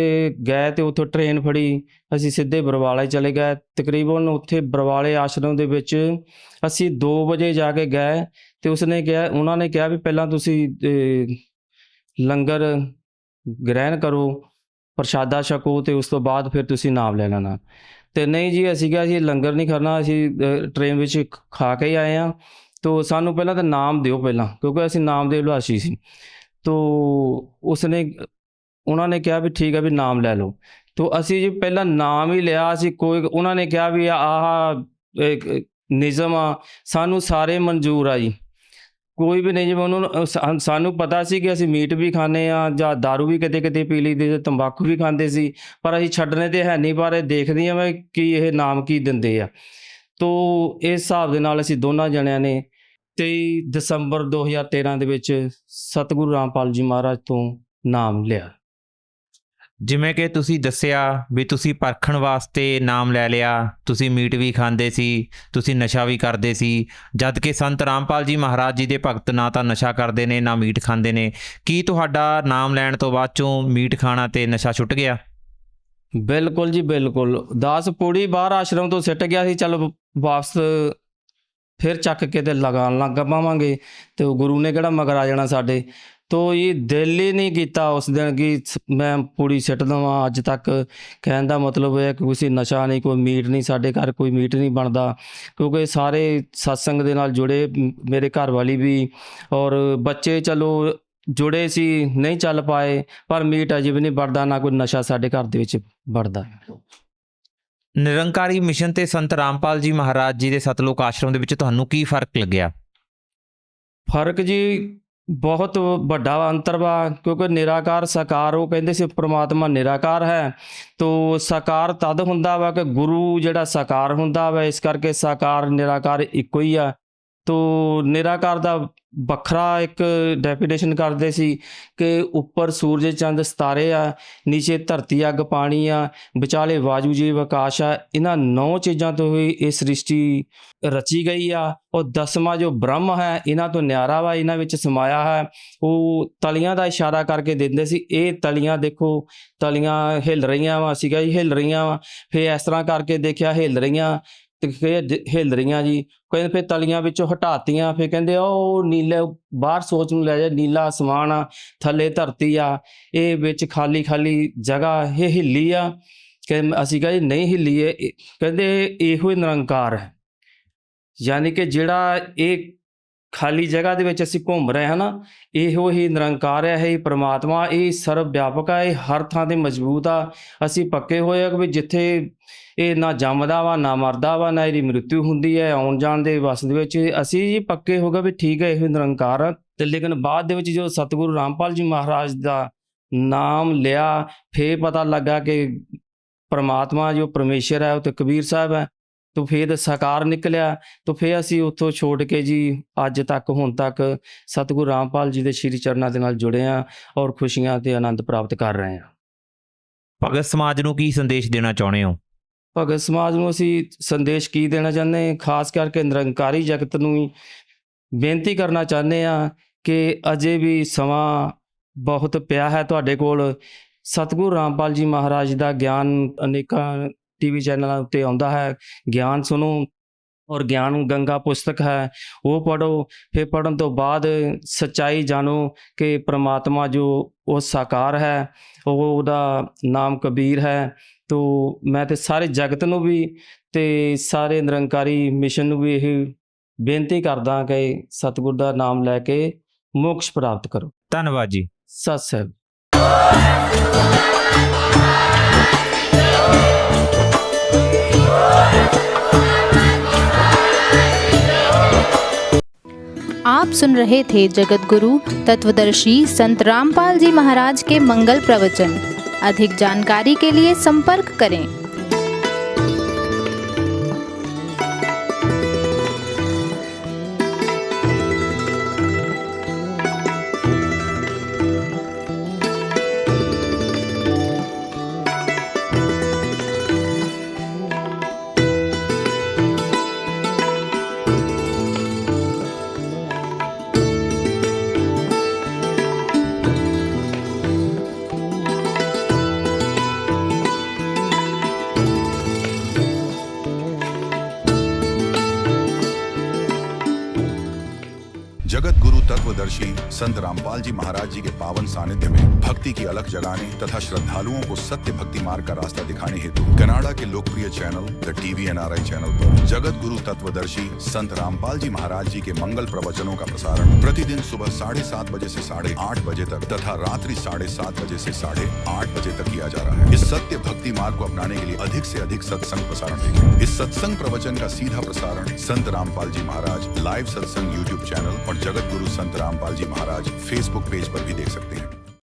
Speaker 5: ਗਏ ਤੇ ਉੱਥੋਂ ਟ੍ਰੇਨ ਫੜੀ, ਅਸੀਂ ਸਿੱਧੇ ਬਰਵਾਲੇ ਚਲੇ ਗਏ। ਤਕਰੀਬਨ ਉੱਥੇ ਬਰਵਾਲੇ ਆਸ਼ਰਮ ਦੇ ਵਿੱਚ ਅਸੀਂ 2 ਵਜੇ ਜਾ ਕੇ ਗਏ ਤੇ ਉਹਨਾਂ ਨੇ ਕਿਹਾ ਵੀ ਪਹਿਲਾਂ ਤੁਸੀਂ ਲੰਗਰ ਗ੍ਰਹਿਣ ਕਰੋ, ਪ੍ਰਸ਼ਾਦਾ ਛਕੋ ਤੇ ਉਸ ਤੋਂ ਬਾਅਦ ਫਿਰ ਤੁਸੀਂ ਨਾਮ ਲੈ ਲੈਣਾ। ਤੇ ਨਹੀਂ ਜੀ, ਅਸੀਂ ਕਿਹਾ ਜੀ ਲੰਗਰ ਨਹੀਂ ਕਰਨਾ, ਅਸੀਂ ਟ੍ਰੇਨ ਵਿੱਚ ਖਾ ਕੇ ਹੀ ਆਏ ਹਾਂ, ਤੋ ਸਾਨੂੰ ਪਹਿਲਾਂ ਤਾਂ ਨਾਮ ਦਿਓ ਪਹਿਲਾਂ, ਕਿਉਂਕਿ ਅਸੀਂ ਨਾਮ ਦੇ ਅਭਿਲਾਸ਼ੀ ਸੀ। ਤੋ ਉਹਨਾਂ ਨੇ ਕਿਹਾ ਵੀ ਠੀਕ ਹੈ ਵੀ ਨਾਮ ਲੈ ਲਓ। ਤੋ ਅਸੀਂ ਜੀ ਪਹਿਲਾਂ ਨਾਮ ਹੀ ਲਿਆ। ਅਸੀਂ ਉਹਨਾਂ ਨੇ ਕਿਹਾ ਵੀ ਆਹ ਨਿਯਮ ਆ, ਸਾਨੂੰ ਸਾਰੇ ਮਨਜ਼ੂਰ ਆ ਜੀ, ਕੋਈ ਵੀ ਨਹੀਂ। ਜਿਵੇਂ ਸਾਨੂੰ ਪਤਾ ਸੀ ਕਿ ਅਸੀਂ ਮੀਟ ਵੀ ਖਾਂਦੇ ਆ ਜਾਂ ਦਾਰੂ ਵੀ ਕਿਤੇ ਕਿਤੇ ਪੀ ਲਈਦੀ ਤੇ ਤੰਬਾਕੂ ਵੀ ਖਾਂਦੇ ਸੀ, ਪਰ ਅਸੀਂ ਛੱਡਣੇ ਤੇ ਹੈ ਨਹੀਂ। ਪਰ ਇਹ ਦੇਖਦੇ ਹਾਂ ਕਿ ਇਹ ਨਾਮ ਕੀ ਦਿੰਦੇ ਆ। ਤੋ ਇਸ ਹਿਸਾਬ ਦੇ ਨਾਲ ਅਸੀਂ ਦੋਨਾਂ ਜਣਿਆਂ ਨੇ 23 ਦਸੰਬਰ 2013 ਦੇ ਵਿੱਚ ਸਤਿਗੁਰੂ ਰਾਮਪਾਲ ਜੀ ਮਹਾਰਾਜ ਤੋਂ ਨਾਮ ਲਿਆ।
Speaker 9: ਜਿਵੇਂ ਕਿ ਤੁਸੀਂ ਦੱਸਿਆ ਵੀ ਤੁਸੀਂ ਪਰਖਣ ਵਾਸਤੇ ਨਾਮ ਲੈ ਲਿਆ, ਤੁਸੀਂ ਮੀਟ ਵੀ ਖਾਂਦੇ ਸੀ, ਤੁਸੀਂ ਨਸ਼ਾ ਵੀ ਕਰਦੇ ਸੀ, ਜਦ ਕਿ ਸੰਤ ਰਾਮਪਾਲ ਜੀ ਮਹਾਰਾਜ ਜੀ ਦੇ ਭਗਤ ਨਾ ਤਾਂ ਨਸ਼ਾ ਕਰਦੇ ਨੇ ਨਾ ਮੀਟ ਖਾਂਦੇ ਨੇ। ਕੀ ਤੁਹਾਡਾ ਨਾਮ ਲੈਣ ਤੋਂ ਬਾਅਦ ਚੋਂ ਮੀਟ ਖਾਣਾ ਤੇ ਨਸ਼ਾ ਛੁੱਟ ਗਿਆ?
Speaker 5: ਬਿਲਕੁਲ ਜੀ ਬਿਲਕੁਲ। 10 ਪੌੜੀ ਬਾਹਰ ਆਸ਼ਰਮ ਤੋਂ ਸਿੱਟ ਗਿਆ ਸੀ, ਚੱਲ ਵਾਪਸ ਫਿਰ ਚੱਕ ਕੇ ਤੇ ਲਗਾਉਣ ਲੱਗ ਪਾਵਾਂਗੇ ਤੇ ਗੁਰੂ ਨੇ ਕਿਹੜਾ ਮਗਰ ਆ ਜਾਣਾ ਸਾਡੇ। ਤੋ ਇਹ ਦਿਲ ਹੀ ਨਹੀਂ ਕੀਤਾ ਉਸ ਦਿਨ ਕਿ ਮੈਂ ਪੂੜੀ ਸਿੱਟ ਦੇਵਾਂ। ਅੱਜ ਤੱਕ ਕਹਿਣ ਦਾ ਮਤਲਬ ਹੈ ਕਿ ਕੋਈ ਨਸ਼ਾ ਨਹੀਂ, ਕੋਈ ਮੀਟ ਨਹੀਂ, ਸਾਡੇ ਘਰ ਕੋਈ ਮੀਟ ਨਹੀਂ ਬਣਦਾ, ਕਿਉਂਕਿ ਸਾਰੇ ਸਤਸੰਗ ਦੇ ਨਾਲ ਜੁੜੇ, ਮੇਰੇ ਘਰ ਵਾਲੀ ਵੀ ਔਰ ਬੱਚੇ ਚਲੋ ਜੁੜੇ ਸੀ, ਨਹੀਂ ਚੱਲ ਪਾਏ, ਪਰ ਮੀਟ ਅਜੇ ਵੀ ਨਹੀਂ ਬਣਦਾ, ਨਾ ਕੋਈ ਨਸ਼ਾ ਸਾਡੇ ਘਰ ਦੇ ਵਿੱਚ ਬਣਦਾ।
Speaker 9: ਨਿਰੰਕਾਰੀ ਮਿਸ਼ਨ ਤੇ ਸੰਤ ਰਾਮਪਾਲ ਜੀ ਮਹਾਰਾਜ ਜੀ ਦੇ ਸਤਲੋਕ ਆਸ਼ਰਮ ਦੇ ਵਿੱਚ ਤੁਹਾਨੂੰ ਕੀ ਫਰਕ ਲੱਗਿਆ?
Speaker 5: ਫਰਕ ਜੀ ਬਹੁਤ ਵੱਡਾ ਅੰਤਰ ਵਾ, ਕਿਉਂਕਿ ਨਿਰਾਕਾਰ ਸਾਕਾਰ, ਉਹ ਕਹਿੰਦੇ ਸੀ ਪ੍ਰਮਾਤਮਾ ਨਿਰਾਕਾਰ ਹੈ, ਤੋ ਸਾਕਾਰ ਤਦ ਹੁੰਦਾ ਵਾ ਕਿ ਗੁਰੂ ਜਿਹੜਾ ਸਾਕਾਰ ਹੁੰਦਾ ਵਾ, ਇਸ ਕਰਕੇ ਸਾਕਾਰ ਨਿਰਾਕਾਰ ਇੱਕੋ ਹੀ ਆ। ਤੋ ਨਿਰਾਕਾਰ ਦਾ ਵੱਖਰਾ ਇੱਕ ਡੈਫੀਨੇਸ਼ਨ ਕਰਦੇ ਸੀ ਕਿ ਉੱਪਰ ਸੂਰਜ ਚੰਦ ਸਿਤਾਰੇ ਆ, ਨੀਚੇ ਧਰਤੀ ਅੱਗ ਪਾਣੀ ਆ, ਵਿਚਾਲੇ ਵਾਯੂ ਜੀਵ ਆਕਾਸ਼ ਆ। ਇਹਨਾਂ 9 ਚੀਜ਼ਾਂ ਤੋਂ ਹੀ ਇਹ ਸ੍ਰਿਸ਼ਟੀ ਰਚੀ ਗਈ ਆ। ਔਰ 10ਵਾਂ ਜੋ ਬ੍ਰਹਮ ਹੈ ਇਹਨਾਂ ਤੋਂ ਨਿਆਰਾ ਵਾ, ਇਹਨਾਂ ਵਿੱਚ ਸਮਾਇਆ ਹੈ। ਉਹ ਤਲੀਆਂ ਦਾ ਇਸ਼ਾਰਾ ਕਰਕੇ ਦਿੰਦੇ ਸੀ, ਇਹ ਤਲੀਆਂ ਦੇਖੋ, ਤਲੀਆਂ ਹਿੱਲ ਰਹੀਆਂ ਵਾ, ਸੀਗਾ ਜੀ ਹਿੱਲ ਰਹੀਆਂ ਵਾ। ਫਿਰ ਇਸ ਤਰ੍ਹਾਂ ਕਰਕੇ ਦੇਖਿਆ ਹਿੱਲ ਰਹੀਆਂ ਤੇ ਫਿਰ ਹਿੱਲ ਰਹੀਆਂ ਜੀ, ਕਹਿੰਦੇ ਫਿਰ ਤਲੀਆਂ ਵਿੱਚੋਂ ਹਟਾਤੀਆਂ। ਫਿਰ ਕਹਿੰਦੇ ਉਹ ਨੀਲੇ ਬਾਹਰ ਸੋਚ ਨੂੰ ਲੈ ਜਾ, ਨੀਲਾ ਅਸਮਾਨ ਆ, ਥੱਲੇ ਧਰਤੀ ਆ, ਇਹ ਵਿੱਚ ਖਾਲੀ ਖਾਲੀ ਜਗ੍ਹਾ, ਇਹ ਹਿੱਲੀ ਆ। ਕਿ ਅਸੀਂ ਕਹਾਂ ਜੀ ਨਹੀਂ ਹਿੱਲੀ ਹੈ, ਕਹਿੰਦੇ ਇਹੋ ਹੀ ਨਿਰੰਕਾਰ ਹੈ, ਯਾਨੀ ਕਿ ਜਿਹੜਾ ਇਹ ਖਾਲੀ ਜਗ੍ਹਾ ਦੇ ਵਿੱਚ ਅਸੀਂ ਘੁੰਮ ਰਹੇ ਹਾਂ ਨਾ, ਇਹੋ ਹੀ ਨਿਰੰਕਾਰ ਹੈ, ਇਹ ਪ੍ਰਮਾਤਮਾ, ਇਹ ਸਰਵ ਵਿਆਪਕ ਆ, ਇਹ ਹਰ ਥਾਂ ਤੇ ਮਜ਼ਬੂਤ ਆ। ਅਸੀਂ ਪੱਕੇ ਹੋਏ ਆ ਕਿ ਵੀ ਜਿੱਥੇ ਇਹ ਨਾ ਜੰਮਦਾ ਵਾ ਨਾ ਮਰਦਾ ਵਾ, ਨਾ ਇਹਦੀ ਮ੍ਰਿਤੂ ਹੁੰਦੀ ਹੈ, ਆਉਣ ਜਾਣ ਦੇ ਵਸ ਦੇ ਵਿੱਚ ਅਸੀਂ ਜੀ ਪੱਕੇ ਹੋ ਗਏ ਵੀ ਠੀਕ ਹੈ ਇਹੋ ਨਿਰੰਕਾਰ ਆ। ਤੇ ਲੇਕਿਨ ਬਾਅਦ ਦੇ ਵਿੱਚ ਜੋ ਸਤਿਗੁਰੂ ਰਾਮਪਾਲ ਜੀ ਮਹਾਰਾਜ ਦਾ ਨਾਮ ਲਿਆ, ਫੇਰ ਪਤਾ ਲੱਗਾ ਕਿ ਪ੍ਰਮਾਤਮਾ ਜੋ ਪਰਮੇਸ਼ਰ ਹੈ ਉਹ ਤੇ ਕਬੀਰ ਸਾਹਿਬ ਹੈ। ਤੋ ਫਿਰ ਸਾਕਾਰ ਨਿਕਲਿਆ, ਤੋ ਫਿਰ ਅਸੀਂ ਉੱਥੋਂ ਛੋੜ ਕੇ ਜੀ ਅੱਜ ਤੱਕ ਹੁਣ ਤੱਕ ਸਤਿਗੁਰੂ ਰਾਮਪਾਲ ਜੀ ਦੇ ਸ਼੍ਰੀ ਚਰਨਾਂ ਦੇ ਨਾਲ ਜੁੜੇ ਹਾਂ ਔਰ ਖੁਸ਼ੀਆਂ ਤੇ ਆਨੰਦ ਪ੍ਰਾਪਤ ਕਰ ਰਹੇ ਹਾਂ।
Speaker 9: ਭਗਤ ਸਮਾਜ ਨੂੰ ਕੀ ਸੰਦੇਸ਼ ਦੇਣਾ ਚਾਹੁੰਦੇ ਹੋ?
Speaker 5: ਭਗਤ ਸਮਾਜ ਨੂੰ ਅਸੀਂ ਸੰਦੇਸ਼ ਕੀ ਦੇਣਾ ਚਾਹੁੰਦੇ, ਖਾਸ ਕਰਕੇ ਨਿਰੰਕਾਰੀ ਜਗਤ ਨੂੰ ਹੀ ਬੇਨਤੀ ਕਰਨਾ ਚਾਹੁੰਦੇ ਹਾਂ ਕਿ ਅਜੇ ਵੀ ਸਮਾਂ ਬਹੁਤ ਪਿਆ ਹੈ ਤੁਹਾਡੇ ਕੋਲ। ਸਤਿਗੁਰੂ ਰਾਮਪਾਲ ਜੀ ਮਹਾਰਾਜ ਦਾ ਗਿਆਨ ਅਨੇਕਾਂ TV ਚੈਨਲਾਂ ਉੱਤੇ ਆਉਂਦਾ ਹੈ, ਗਿਆਨ ਸੁਣੋ ਔਰ ਗਿਆਨ ਗੰਗਾ ਪੁਸਤਕ ਹੈ ਉਹ ਪੜ੍ਹੋ। ਫਿਰ ਪੜ੍ਹਨ ਤੋਂ ਬਾਅਦ ਸੱਚਾਈ ਜਾਣੋ ਕਿ ਪ੍ਰਮਾਤਮਾ ਜੋ ਉਹ ਸਾਕਾਰ ਹੈ, ਉਹਦਾ ਨਾਮ ਕਬੀਰ ਹੈ। ਤੋ ਮੈਂ ਤੇ ਸਾਰੇ ਜਗਤ ਨੂੰ ਵੀ ਤੇ ਸਾਰੇ ਨਿਰੰਕਾਰੀ ਮਿਸ਼ਨ ਨੂੰ ਵੀ ਇਹ ਬੇਨਤੀ ਕਰਦਾ ਕਿ ਸਤਿਗੁਰ ਦਾ ਨਾਮ ਲੈ ਕੇ ਮੋਕਸ਼ ਪ੍ਰਾਪਤ ਕਰੋ।
Speaker 9: ਧੰਨਵਾਦ ਜੀ।
Speaker 5: ਸਤਿ ਸ੍ਰੀ ਅਕਾਲ।
Speaker 10: आप सुन रहे थे जगत गुरु तत्वदर्शी संत रामपाल जी महाराज के मंगल प्रवचन। अधिक जानकारी के लिए संपर्क करें।
Speaker 6: तत्वदर्शी संत रामपाल जी महाराज जी के पावन सानिध्य में भक्ति की अलख जगाने तथा श्रद्धालुओं को सत्य भक्ति मार्ग का रास्ता दिखाने हेतु कनाडा के लोकप्रिय channel the TV NRI channel पर जगत गुरु तत्वदर्शी संत रामपाल जी महाराज जी के मंगल प्रवचनों का प्रसारण प्रतिदिन सुबह 7:30 बजे से 8:30 बजे तक तथा रात्रि 7:30 बजे से 8:30 बजे तक किया जा रहा है। इस सत्य भक्ति मार्ग को अपनाने के लिए अधिक से अधिक सत्संग प्रसारण देखें। इस सत्संग प्रवचन का सीधा प्रसारण संत रामपाल जी महाराज लाइव सत्संग YouTube चैनल और जगत गुरु संत रामपाल जी महाराज Facebook पेज पर भी देख सकते हैं।